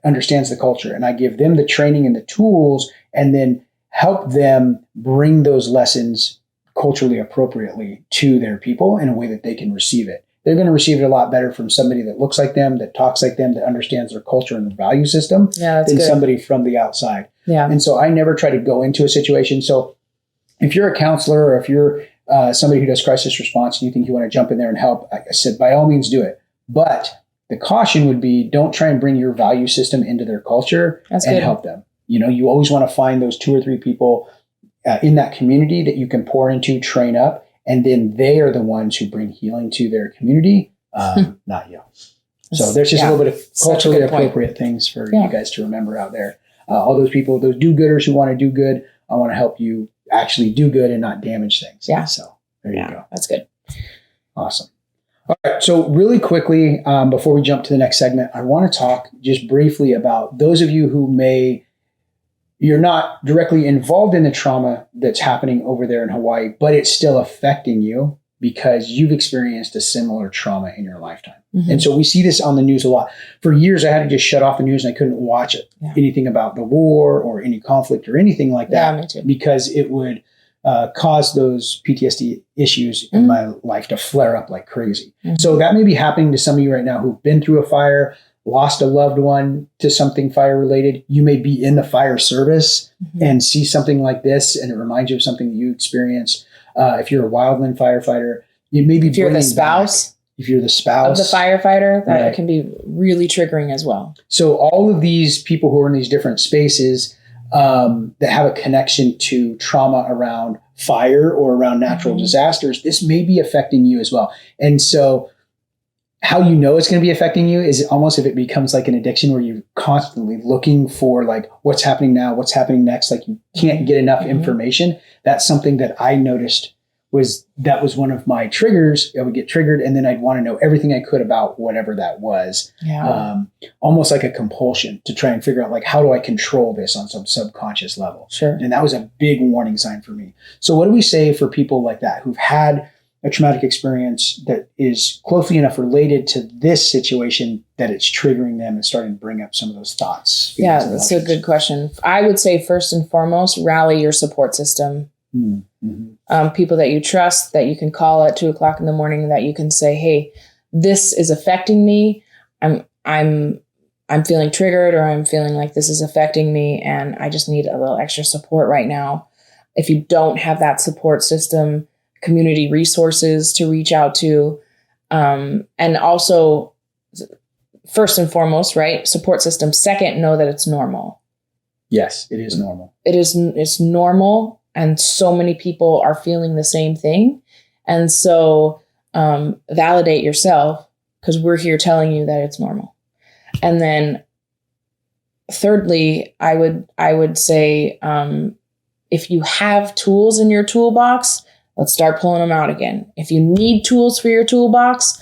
understands the culture, and I give them the training and the tools and then help them bring those lessons culturally appropriately to their people in a way that they can receive it. They're going to receive it a lot better from somebody that looks like them, that talks like them, that understands their culture and their value system than somebody from the outside. Yeah. And so I never try to go into a situation. So if you're a counselor or if you're somebody who does crisis response and you think you want to jump in there and help, like I said, by all means do it. But the caution would be, don't try and bring your value system into their culture help them. You always want to find those 2 or 3 people in that community that you can pour into, train up, and then they are the ones who bring healing to their community, not you. So there's just a little bit of culturally appropriate things for you guys to remember out there. All those people, those do-gooders who want to do good, I want to help you actually do good and not damage things. Yeah. So there you go. That's good. Awesome. All right. So really quickly, before we jump to the next segment, I want to talk just briefly about those of you who you're not directly involved in the trauma that's happening over there in Hawaii, but it's still affecting you because you've experienced a similar trauma in your lifetime. And so we see this on the news a lot. For years, I had to just shut off the news and I couldn't watch anything about the war or any conflict or anything like that. Yeah, me too. Because it would cause those PTSD issues in my life to flare up like crazy. So that may be happening to some of you right now who've been through a fire, lost a loved one to something fire related. You may be in the fire service and see something like this and it reminds you of something that you experienced. If you're a wildland firefighter, you may be if you're the spouse of the firefighter, that can be really triggering as well. So all of these people who are in these different spaces that have a connection to trauma around fire or around natural disasters, this may be affecting you as well. And so how you know it's going to be affecting you is almost if it becomes like an addiction where you're constantly looking for like what's happening now, what's happening next, like you can't get enough information. That's something that I noticed was one of my triggers. I would get triggered and then I'd want to know everything I could about whatever that was. Almost like a compulsion to try and figure out like, how do I control this on some subconscious level? Sure. And that was a big warning sign for me. So what do we say for people like that who've had a traumatic experience that is closely enough related to this situation that it's triggering them and starting to bring up some of those thoughts? Yeah, that's a good question. I would say first and foremost, rally your support system. People that you trust, that you can call at 2:00 in the morning, that you can say, hey, this is affecting me. I'm feeling triggered, or I'm feeling like this is affecting me and I just need a little extra support right now. If you don't have that support system, community resources to reach out to, and also first and foremost, right? Support system. Second, know that it's normal. Yes, it is normal. It's normal. And so many people are feeling the same thing. And so validate yourself, because we're here telling you that it's normal. And then thirdly, I would say if you have tools in your toolbox, let's start pulling them out again. If you need tools for your toolbox,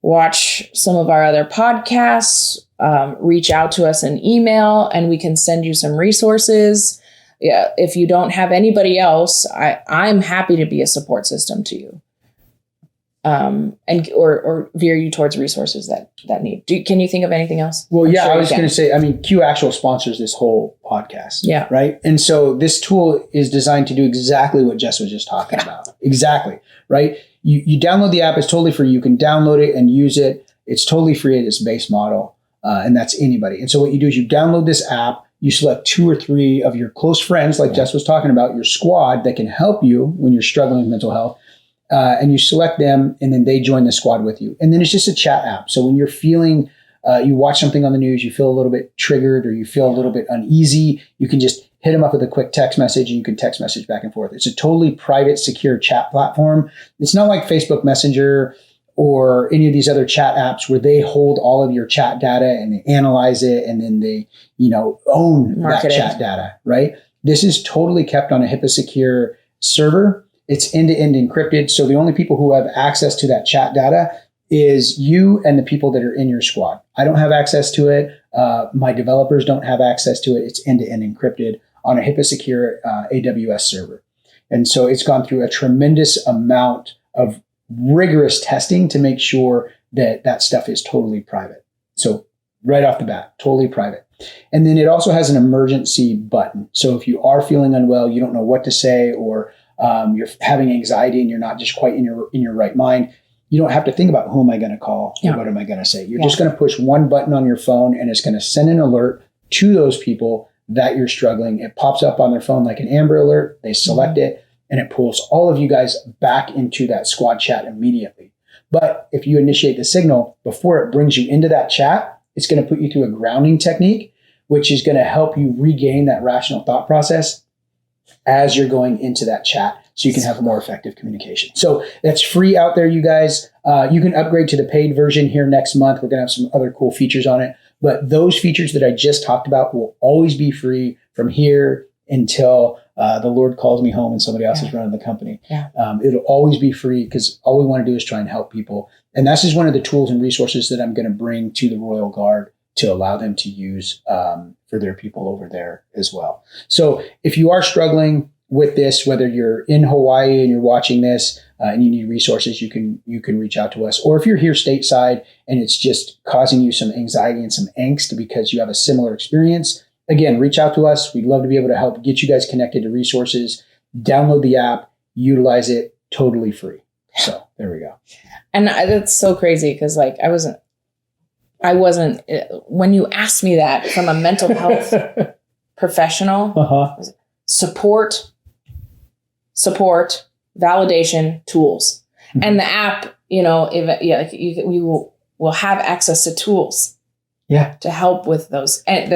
watch some of our other podcasts, reach out to us in email, and we can send you some resources. Yeah, if you don't have anybody else, I'm happy to be a support system to you, or veer you towards resources that need. Can you think of anything else? Well, I was going to say, Q Actual sponsors this whole podcast. Yeah. Right. And so this tool is designed to do exactly what Jess was just talking about. Exactly. Right. You download the app. It's totally free. You can download it and use it. It's totally free at its base model. And that's anybody. And so what you do is you download this app. You select 2 or 3 of your close friends, like Jess was talking about, your squad that can help you when you're struggling with mental health. and you select them, and then they join the squad with you. And then it's just a chat app. So when you're feeling, you watch something on the news, you feel a little bit triggered or you feel a little bit uneasy, you can just hit them up with a quick text message and you can text message back and forth. It's a totally private, secure chat platform. It's not like Facebook Messenger or any of these other chat apps where they hold all of your chat data and they analyze it and then they, own that chat data, right? This is totally kept on a HIPAA secure server. It's end-to-end encrypted. So the only people who have access to that chat data is you and the people that are in your squad. I don't have access to it. My developers don't have access to it. It's end-to-end encrypted on a HIPAA secure AWS server. And so it's gone through a tremendous amount of rigorous testing to make sure that that stuff is totally private. So right off the bat, totally private. And then it also has an emergency button. So if you are feeling unwell, you don't know what to say, or you're having anxiety and you're not just quite in your right mind, you don't have to think about who am I going to call or what am I going to say. You're just going to push one button on your phone and it's going to send an alert to those people that you're struggling. It pops up on their phone like an Amber Alert. They select it and it pulls all of you guys back into that squad chat immediately. But if you initiate the signal before it brings you into that chat, it's going to put you through a grounding technique, which is going to help you regain that rational thought process as you're going into that chat so you can have more effective communication. So that's free out there, you guys. You can upgrade to the paid version here next month. We're going to have some other cool features on it. But those features that I just talked about will always be free from here until the Lord calls me home and somebody else is running the company. It'll always be free because all we want to do is try and help people. And that's just one of the tools and resources that I'm going to bring to the Royal Guard to allow them to use for their people over there as well. So if you are struggling with this, whether you're in Hawaii and you're watching this and you need resources, you can reach out to us. Or if you're here stateside and it's just causing you some anxiety and some angst because you have a similar experience, again, reach out to us. We'd love to be able to help get you guys connected to resources. Download the app, utilize it, totally free. So there we go. And that's so crazy because I wasn't, when you asked me that from a mental health professional, support, validation, tools. Mm-hmm. And the app, you will have access to tools. To help with those. And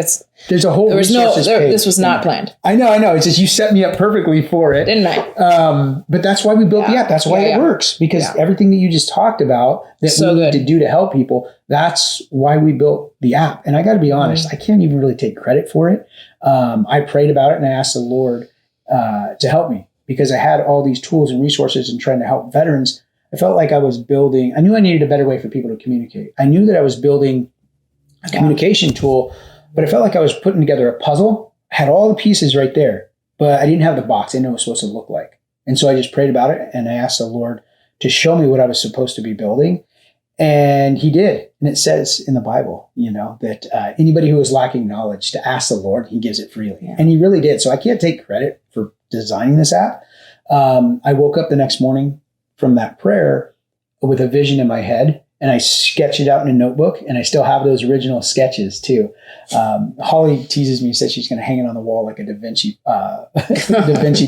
there's a whole this was not planned. I know. It's just you set me up perfectly for it. Didn't I? But that's why we built the app. That's why it works. Because everything that you just talked about that we need to do to help people, that's why we built the app. And I got to be honest, I can't even really take credit for it. I prayed about it and I asked the Lord to help me because I had all these tools and resources and trying to help veterans. I felt like I knew I needed a better way for people to communicate. I knew that I was building a communication tool, but I felt like I was putting together a puzzle, had all the pieces right there, but I didn't have the box I knew it was supposed to look like. And so I just prayed about it and I asked the Lord to show me what I was supposed to be building. And he did. And it says in the Bible, that anybody who is lacking knowledge to ask the Lord, he gives it freely. Yeah. And he really did. So I can't take credit for designing this app. I woke up the next morning from that prayer with a vision in my head. And I sketched it out in a notebook, and I still have those original sketches too. Holly teases me, says she's going to hang it on the wall like a Da Vinci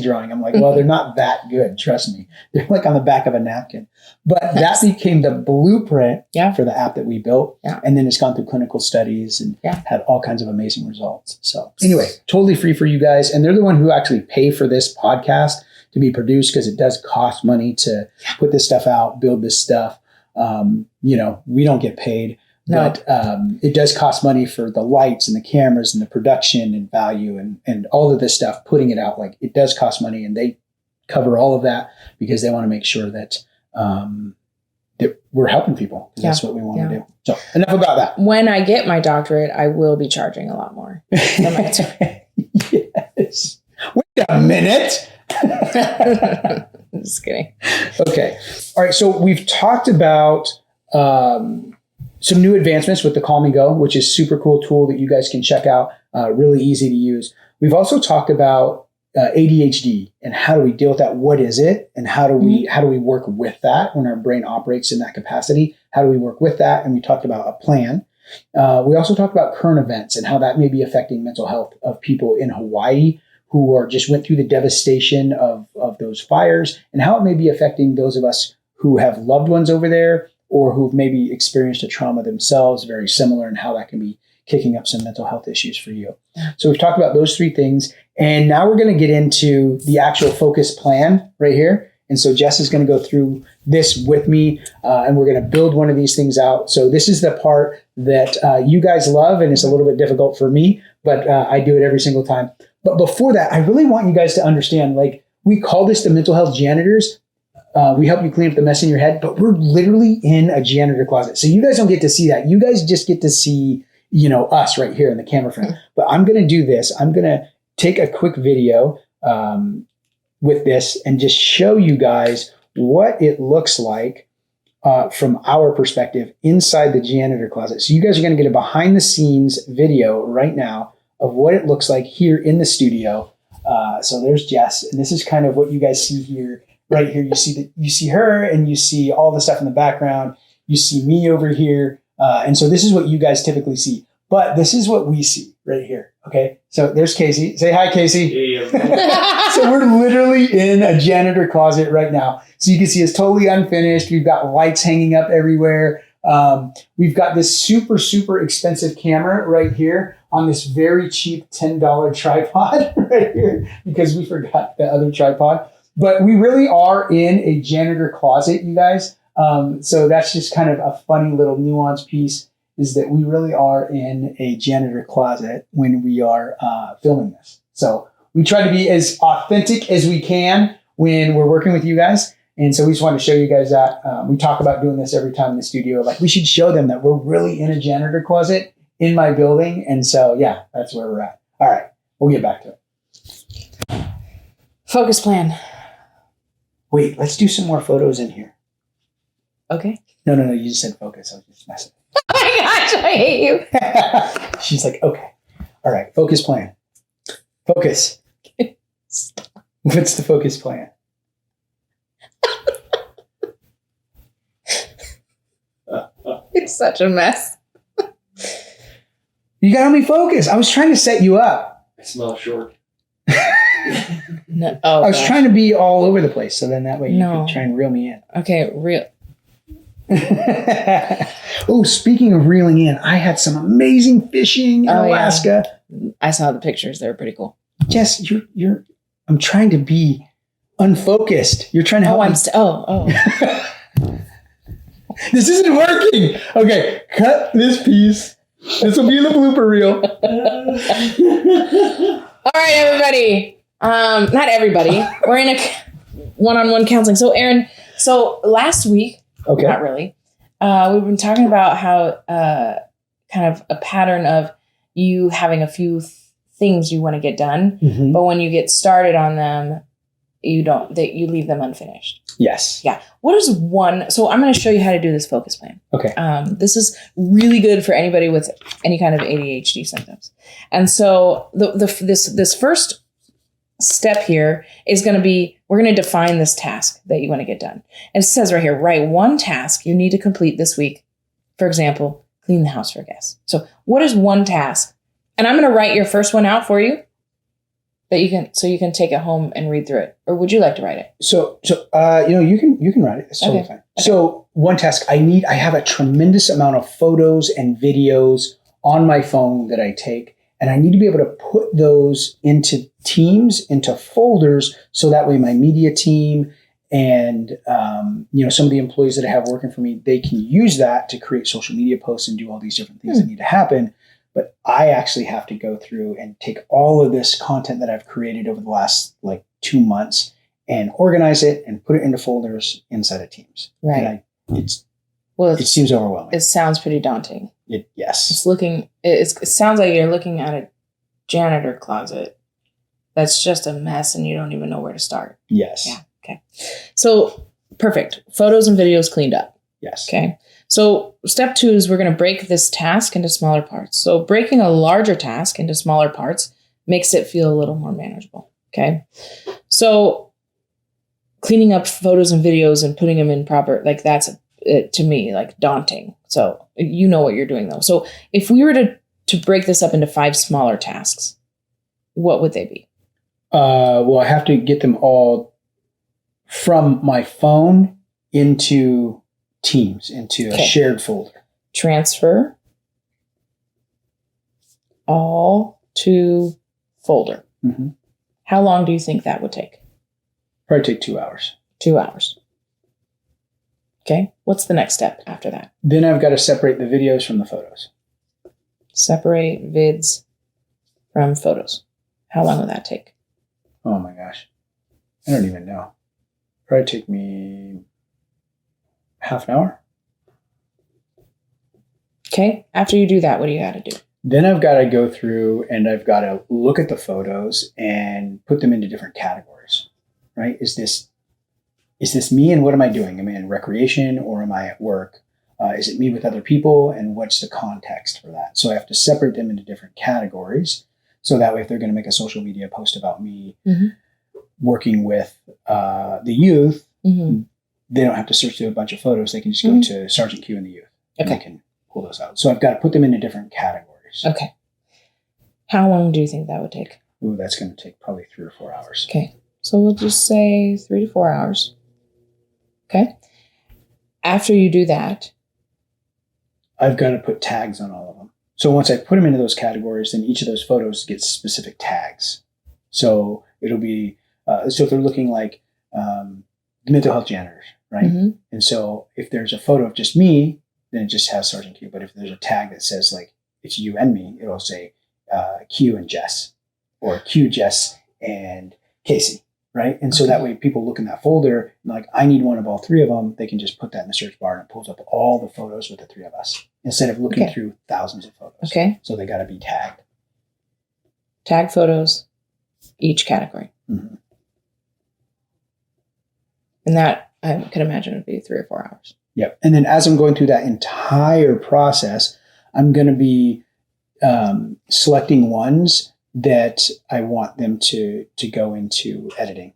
drawing. I'm like, well, they're not that good. Trust me, they're like on the back of a napkin. But that became the blueprint for the app that we built, and then it's gone through clinical studies and had all kinds of amazing results. So anyway, totally free for you guys, and they're the one who actually pay for this podcast to be produced because it does cost money to put this stuff out, build this stuff. We don't get paid, but it does cost money for the lights and the cameras and the production and value and all of this stuff, putting it out. Like it does cost money and they cover all of that because they want to make sure that, that we're helping people. That's what we want to do. So enough about that. When I get my doctorate, I will be charging a lot more. Yes. Wait a minute. Just kidding. Okay. All right. So we've talked about some new advancements with the Calmigo, which is a super cool tool that you guys can check out. Really easy to use. We've also talked about ADHD and how do we deal with that? What is it? And how do we work with that when our brain operates in that capacity? How do we work with that? And we talked about a plan. We also talked about current events and how that may be affecting mental health of people in Hawaii who are just went through the devastation of those fires and how it may be affecting those of us who have loved ones over there or who've maybe experienced a trauma themselves, very similar, and how that can be kicking up some mental health issues for you. So we've talked about those 3 things. And now we're going to get into the actual focus plan right here. And so Jess is going to go through this with me, and we're going to build one of these things out. So this is the part that you guys love, and it's a little bit difficult for me, but I do it every single time. But before that, I really want you guys to understand, like, we call this the mental health janitors. We help you clean up the mess in your head, but we're literally in a janitor closet. So you guys don't get to see that. You guys just get to see, us right here in the camera frame. But I'm going to do this. I'm going to take a quick video with this and just show you guys what it looks like from our perspective inside the janitor closet. So you guys are going to get a behind the scenes video right now of what it looks like here in the studio. So there's Jess, and this is kind of what you guys see here. Right here, you see her, and you see all the stuff in the background. You see me over here, and so this is what you guys typically see. But this is what we see right here. Okay, so there's Casey. Say hi, Casey. Hey, So we're literally in a janitor closet right now. So you can see it's totally unfinished. We've got lights hanging up everywhere. We've got this super, super expensive camera right here on this very cheap $10 tripod right here because we forgot the other tripod. But we really are in a janitor closet, you guys. So that's just kind of a funny little nuance piece, is that we really are in a janitor closet when we are filming this. So we try to be as authentic as we can when we're working with you guys. And so we just wanted to show you guys that. We talk about doing this every time in the studio. Like, we should show them that we're really in a janitor closet in my building. And so, yeah, that's where we're at. All right, we'll get back to it. Focus plan. Wait, let's do some more photos in here. Okay. No, you just said focus. I was just messing. Oh my gosh, I hate you. She's like, okay. All right, focus plan. Focus. What's the focus plan? It's such a mess. You got me focused. I was trying to set you up. I smell short. No, I was trying to be all over the place, so then that way you could try and reel me in. Okay, Oh, speaking of reeling in, I had some amazing fishing in Alaska. Yeah. I saw the pictures. They were pretty cool. Jess, I'm trying to be unfocused. You're trying to help me. This isn't working. Okay, cut this piece. This will be in the blooper reel. All right, everybody. Not everybody. We're in a one-on-one counseling. So, Aaron, last week, not really, we've been talking about how kind of a pattern of you having a few things you want to get done, but when you get started on them, you leave them unfinished. Yes. Yeah. What is one? So I'm going to show you how to do this focus plan. Okay. This is really good for anybody with any kind of ADHD symptoms. And so this first step here is going to be, we're going to define this task that you want to get done. And it says right here, write one task you need to complete this week. For example, clean the house for guests. So what is one task? And I'm going to write your first one out for you. That you can take it home and read through it, or would you like to write it? So you can write it. It's totally fine. Okay. So one task I have a tremendous amount of photos and videos on my phone that I take, and I need to be able to put those into teams, into folders, so that way my media team and some of the employees that I have working for me, they can use that to create social media posts and do all these different things that need to happen. But I actually have to go through and take all of this content that I've created over the last 2 months and organize it and put it into folders inside of Teams. Right. And it seems overwhelming. It sounds pretty daunting. Yes. It sounds like you're looking at a janitor closet that's just a mess and you don't even know where to start. Yes. Yeah. Okay. So perfect. Photos and videos cleaned up. Yes. Okay. So step 2 is we're going to break this task into smaller parts. So breaking a larger task into smaller parts makes it feel a little more manageable. Okay. So cleaning up photos and videos and putting them in proper, that's to me daunting. So you know what you're doing though. So if we were to break this up into 5 smaller tasks, what would they be? Well, I have to get them all from my phone into Teams, into a shared folder. Transfer all to folder. Mm-hmm. How long do you think that would take? Probably take 2 hours. 2 hours. Okay. What's the next step after that? Then I've got to separate the videos from the photos. Separate vids from photos. How long will that take? Oh my gosh. I don't even know. Probably take me half an hour. Okay. After you do that, what do you got to do? Then I've got to go through and I've got to look at the photos and put them into different categories, right? Is this me and what am I doing? Am I in recreation or am I at work? Is it me with other people and what's the context for that? So I have to separate them into different categories. So that way, if they're going to make a social media post about me working with the youth, they don't have to search through a bunch of photos. They can just go to Sergeant Q and the youth and they can pull those out. So I've got to put them into different categories. Okay. How long do you think that would take? Ooh, that's going to take probably 3 or 4 hours. Okay. So we'll just say 3 to 4 hours. Okay. After you do that, I've got to put tags on all of them. So once I put them into those categories, then each of those photos gets specific tags. So it'll be, so if they're looking like mental health janitors, right? And so if there's a photo of just me, then it just has Sergeant Q. But if there's a tag that says like, it's you and me, it'll say Q and Jess, or Q, Jess, and Casey, right? And so that way people look in that folder and like, I need one of all 3 of them. They can just put that in the search bar and it pulls up all the photos with the 3 of us instead of looking through thousands of photos. Okay. So they got to be tagged. Tag photos, each category. Mm-hmm. And that, I could imagine, would be 3 or 4 hours. Yep. And then as I'm going through that entire process, I'm going to be selecting ones that I want them to go into editing.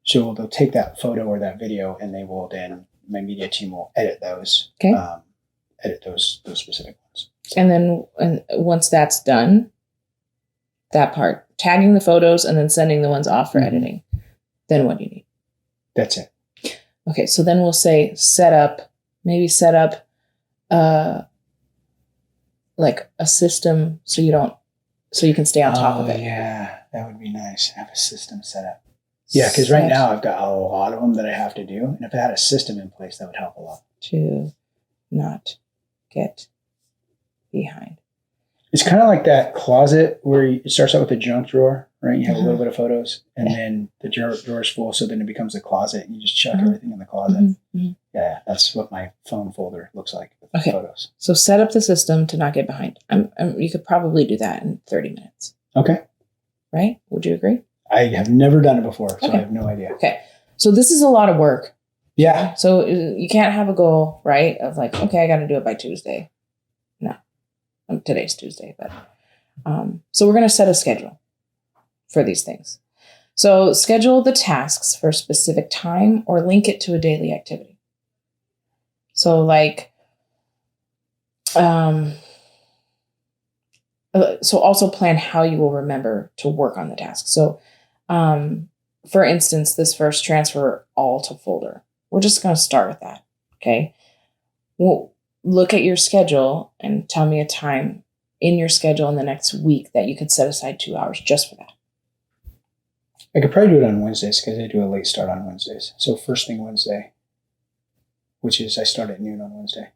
So they'll take that photo or that video and they will then, my media team will edit those, edit those specific ones. And then once that's done, that part, tagging the photos and then sending the ones off for editing, then what do you need? That's it. Okay. So then we'll say set up like a system so you can stay on top of it. Yeah, that would be nice. Have a system set up. Yeah, because right now I've got a lot of them that I have to do. And if I had a system in place, that would help a lot. To not get behind. It's kind of like that closet where it starts out with a junk drawer, right? You have a little bit of photos and then the drawer is full. So then it becomes a closet and you just chuck everything in the closet. Yeah, that's what my phone folder looks like with the photos. So set up the system to not get behind. You could probably do that in 30 minutes. Okay. Right? Would you agree? I have never done it before, so I have no idea. Okay. So this is a lot of work. Yeah. So you can't have a goal, right? Of like, okay, I got to do it by Tuesday. No. Today's Tuesday, but so we're going to set a schedule for these things. So schedule the tasks for a specific time or link it to a daily activity. So like, so also plan how you will remember to work on the task. So, for instance, this first transfer all to folder. We're just going to start with that. Okay. Well, look at your schedule and tell me a time in your schedule in the next week that you could set aside 2 hours just for that. I could probably do it on Wednesdays because I do a late start on Wednesdays. So first thing Wednesday, which is I start at noon on Wednesday.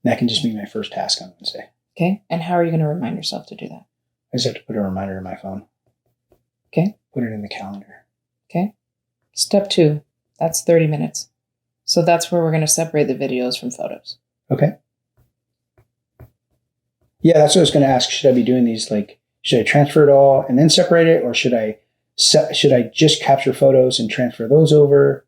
That can just be my first task on Wednesday. Okay. And how are you going to remind yourself to do that? I just have to put a reminder in my phone. Okay. Put it in the calendar. Okay. Step 2, that's 30 minutes. So that's where we're going to separate the videos from photos. Okay. Yeah, that's what I was going to ask. Should I be doing these should I transfer it all and then separate it, or should I just capture photos and transfer those over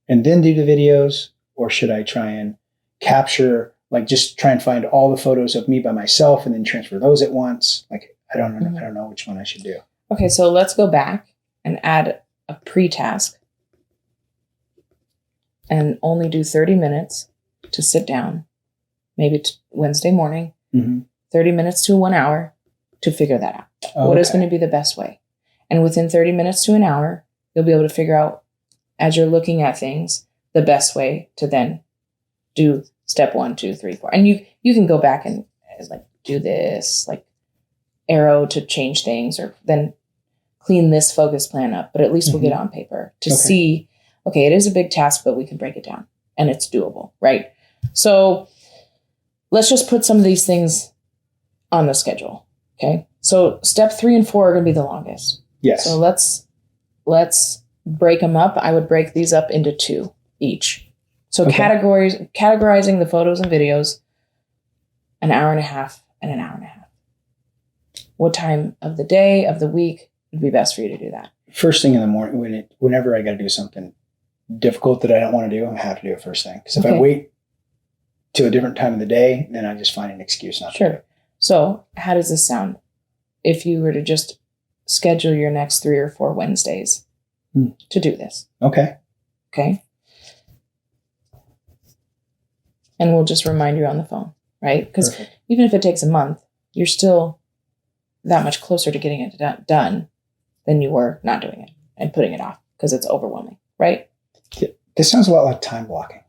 and then do the videos, or should I try and capture just try and find all the photos of me by myself and then transfer those at once? I don't know. I don't know which one I should do. Okay, so let's go back and add a pre-task and only do 30 minutes to sit down, maybe Wednesday morning, 30 minutes to 1 hour to figure that out. What is going to be the best way? And within 30 minutes to an hour, you'll be able to figure out, as you're looking at things, the best way to then do step 1, 2, 3, 4. And you can go back and like do this, like arrow to change things, or then clean this focus plan up. But at least we'll get it on paper to see, okay, it is a big task, but we can break it down and it's doable, right? So let's just put some of these things on the schedule. Okay. So step 3 and 4 are going to be the longest. Yes. So let's break them up. I would break these up into 2 each. So categorizing the photos and videos, an hour and a half and an hour and a half. What time of the day, of the week would be best for you to do that? First thing in the morning, whenever I got to do something difficult that I don't want to do, I have to do it first thing. Because if I wait to a different time of the day, then I just find an excuse not to do it. So how does this sound? If you were to just schedule your next 3 or 4 Wednesdays to do this. Okay. And we'll just remind you on the phone, right? Because even if it takes a month, you're still that much closer to getting it done than you were not doing it and putting it off because it's overwhelming, right? This sounds a lot like time blocking.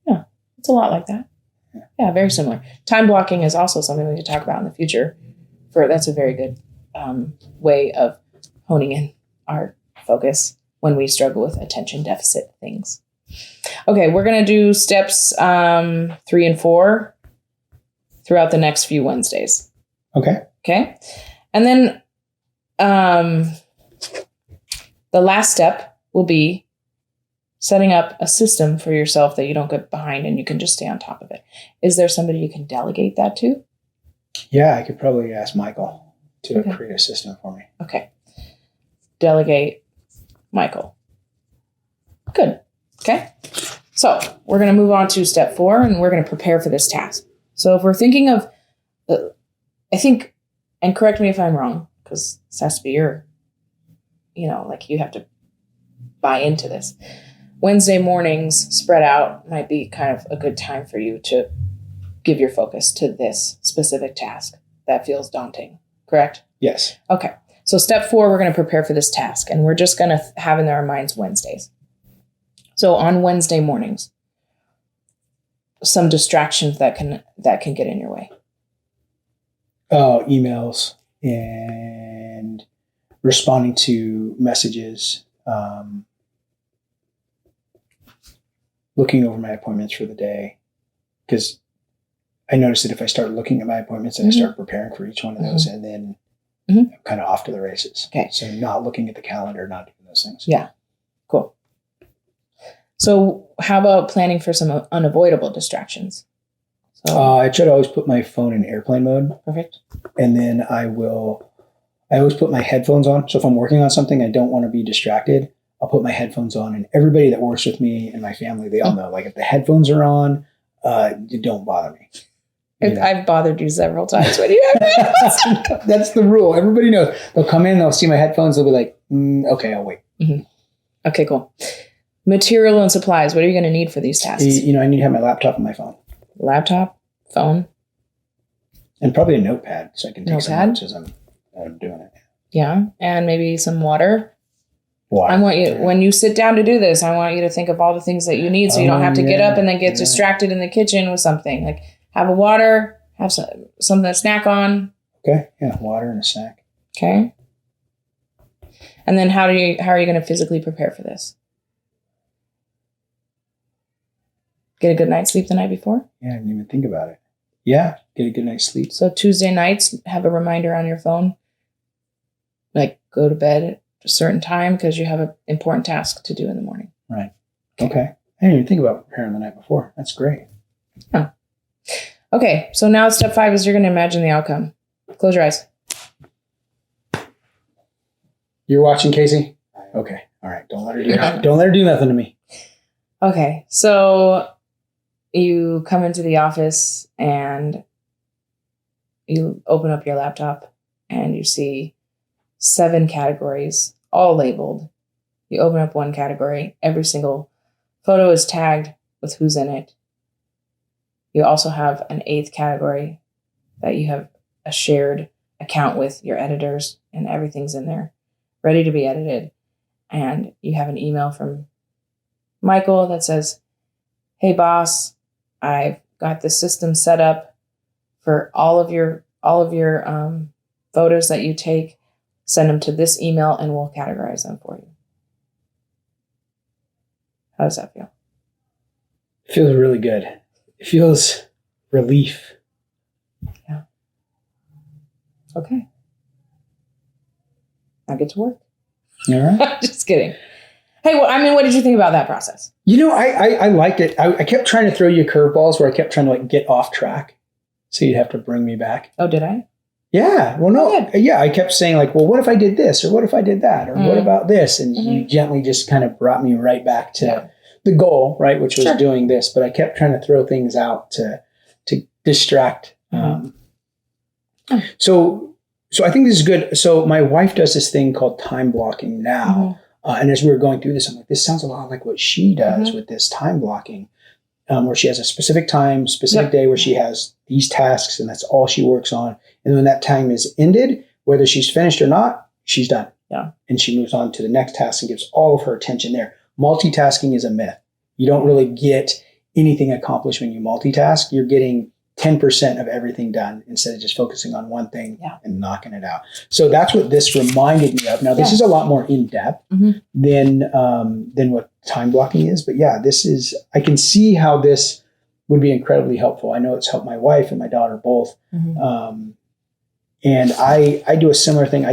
Yeah, it's a lot like that. Yeah, very similar. Time blocking is also something we could talk about in the future. That's a very good way of honing in our focus when we struggle with attention deficit things. Okay, we're going to do steps 3 and 4 throughout the next few Wednesdays. Okay. And then the last step will be setting up a system for yourself that you don't get behind and you can just stay on top of it. Is there somebody you can delegate that to? Yeah, I could probably ask Michael to create a system for me. Okay. Delegate Michael. Good. Okay. So we're going to move on to step 4 and we're going to prepare for this task. So if we're thinking of, I think, and correct me if I'm wrong, because this has to be your, like you have to buy into this. Wednesday mornings spread out might be kind of a good time for you to give your focus to this specific task that feels daunting, correct? Yes. Okay. So step 4, we're going to prepare for this task and we're just going to have in our minds Wednesdays. So on Wednesday mornings, some distractions that can get in your way. Oh, emails and responding to messages, looking over my appointments for the day. Because I noticed that if I start looking at my appointments and I start preparing for each one of those, and then I'm kind of off to the races. Okay. So not looking at the calendar, not doing those things. Yeah. Cool. So how about planning for some unavoidable distractions? So, I try to always put my phone in airplane mode. Perfect. And then I always put my headphones on. So if I'm working on something, I don't want to be distracted. I'll put my headphones on, and everybody that works with me and my family, they all know, like if the headphones are on, don't bother me. I've bothered you several times when you have headphones. That's the rule. Everybody knows. They'll come in, they'll see my headphones, they'll be like, okay, I'll wait. Mm-hmm. Okay, cool. Material and supplies. What are you going to need for these tasks? I need to have my laptop and my phone. Laptop, phone. And probably a notepad so I can take some notes as I'm doing it. Yeah, and maybe some water. Water. I want you, when you sit down to do this, I want you to think of all the things that you need so you don't have to get up and then get distracted in the kitchen with something. Like have a water, have something to snack on. Okay, yeah, water and a snack. Okay. And then how are you going to physically prepare for this? Get a good night's sleep the night before? Yeah, I didn't even think about it. Yeah, get a good night's sleep. So Tuesday nights, have a reminder on your phone. Like go to bed at a certain time because you have an important task to do in the morning. Right. Okay. I didn't even think about preparing the night before. That's great. Huh. Okay, so now step 5 is you're going to imagine the outcome. Close your eyes. You're watching, Casey? Okay. All right. Don't let her do nothing to me. Okay, so you come into the office and you open up your laptop and you see 7 categories, all labeled. You open up one category. Every single photo is tagged with who's in it. You also have an 8th category that you have a shared account with your editors, and everything's in there, ready to be edited. And you have an email from Michael that says, hey boss, I've got this system set up for all of your photos that you take. Send them to this email and we'll categorize them for you. How does that feel? It feels really good. It feels relief. Yeah. Okay. Now get to work. All right. Just kidding. Hey, well, I mean, what did you think about that process? I liked it. I kept trying to throw you curveballs where I kept trying to get off track. So you'd have to bring me back. Oh, did I? Yeah. Well, no. Yeah. I kept saying well, what if I did this? Or what if I did that? Or what about this? And you gently just kind of brought me right back to the goal, right? Which was doing this. But I kept trying to throw things out to distract. So I think this is good. So my wife does this thing called time blocking now. And as we were going through this, I'm like, this sounds a lot like what she does with this time blocking, where she has a specific time, specific day where she has these tasks and that's all she works on. And when that time is ended, whether she's finished or not, she's done. Yeah. And she moves on to the next task and gives all of her attention there. Multitasking is a myth. You don't really get anything accomplished when you multitask. You're getting 10% of everything done instead of just focusing on one thing and knocking it out. So that's what this reminded me of. Now, this is a lot more in-depth than what time blocking is. But I can see how this would be incredibly helpful. I know it's helped my wife and my daughter both. And I do a similar thing. I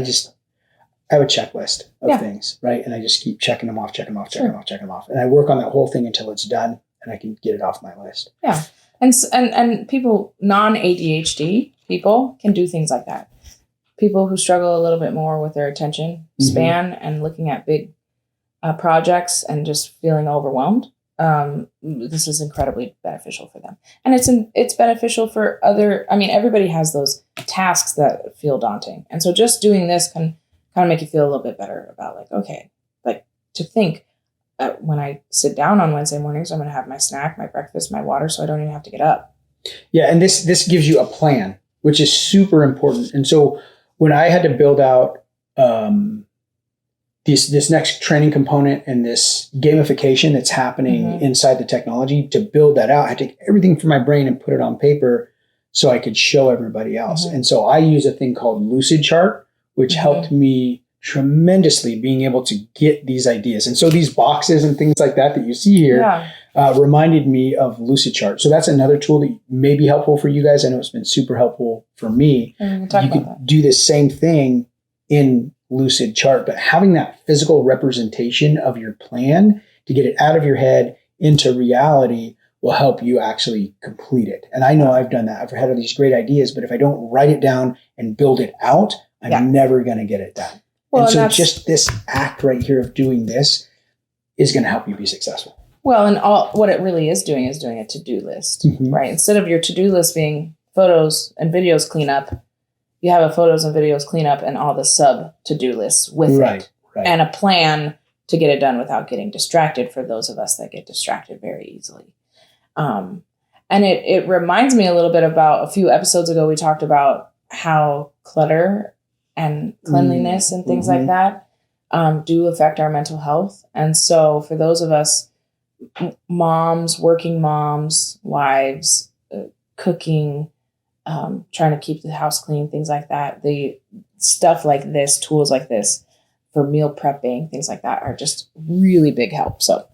have a checklist of things, right? And I just keep checking them off. And I work on that whole thing until it's done and I can get it off my list. Yeah. And people, non-ADHD people can do things like that. People who struggle a little bit more with their attention span and looking at big projects and just feeling overwhelmed, this is incredibly beneficial for them. And it's beneficial for everybody has those tasks that feel daunting. And so just doing this can kind of make you feel a little bit better about to think, when I sit down on Wednesday mornings, I'm going to have my snack, my breakfast, my water, so I don't even have to get up. Yeah, and this gives you a plan, which is super important. And so when I had to build out this next training component and this gamification that's happening inside the technology, to build that out, I had to take everything from my brain and put it on paper so I could show everybody else. And so I use a thing called Lucid Chart, which helped me tremendously being able to get these ideas. And so these boxes and things like that you see here reminded me of Lucid Chart. So that's another tool that may be helpful for you guys. I know it's been super helpful for me. You could do the same thing in Lucid Chart, but having that physical representation of your plan to get it out of your head into reality will help you actually complete it. And I know I've done that. I've had all these great ideas, but if I don't write it down and build it out, I'm never going to get it done. Well, and so just this act right here of doing this is going to help you be successful. Well, and what it really is doing a to-do list, right? Instead of your to-do list being photos and videos cleanup, you have a photos and videos cleanup and all the sub to-do lists with it. And a plan to get it done without getting distracted for those of us that get distracted very easily. And it reminds me a little bit about a few episodes ago, we talked about how clutter and cleanliness and things like that do affect our mental health. And so for those of us, moms, working moms, wives, cooking, trying to keep the house clean, things like that, the stuff like this, tools like this for meal prepping, things like that are just really big help. So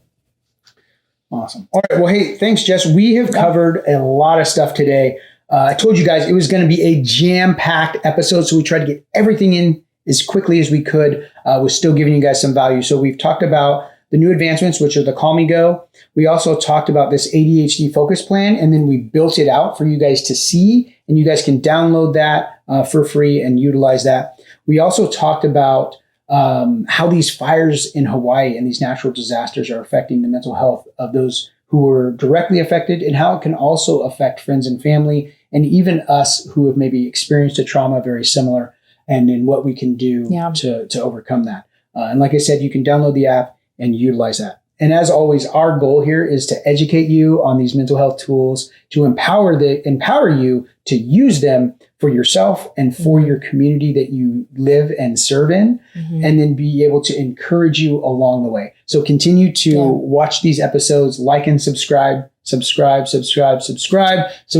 awesome. All right. Well, hey, thanks, Jess. We have covered a lot of stuff today. I told you guys it was going to be a jam-packed episode, so we tried to get everything in as quickly as we could. We're still giving you guys some value. So we've talked about the new advancements, which are the Calmigo. We also talked about this ADHD focus plan, and then we built it out for you guys to see, and you guys can download that for free and utilize that. We also talked about how these fires in Hawaii and these natural disasters are affecting the mental health of those who are directly affected, and how it can also affect friends and family, and even us who have maybe experienced a trauma very similar, and then what we can do to overcome that. And like I said, you can download the app and utilize that. And as always, our goal here is to educate you on these mental health tools, to empower you to use them for yourself and for your community that you live and serve in, and then be able to encourage you along the way. So continue to watch these episodes, like and subscribe, so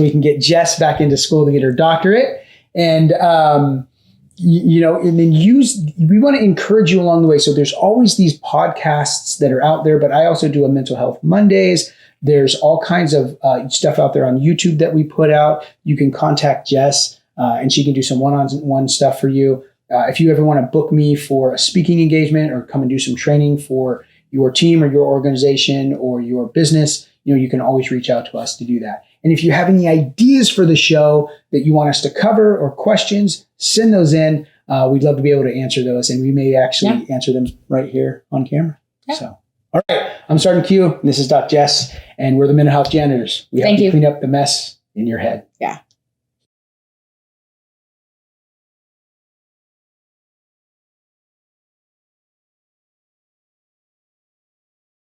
we can get Jess back into school to get her doctorate. And, and then we want to encourage you along the way. So there's always these podcasts that are out there, but I also do a Mental Health Mondays. There's all kinds of stuff out there on YouTube that we put out. You can contact Jess and she can do some one-on-one stuff for you. If you ever want to book me for a speaking engagement or come and do some training for your team or your organization or your business, you can always reach out to us to do that. And if you have any ideas for the show that you want us to cover or questions, send those in. We'd love to be able to answer those, and we may actually answer them right here on camera. Yeah. So, all right, I'm Sergeant Q. And this is Doc Jess, and we're the mental health janitors. We help you clean up the mess in your head. Yeah.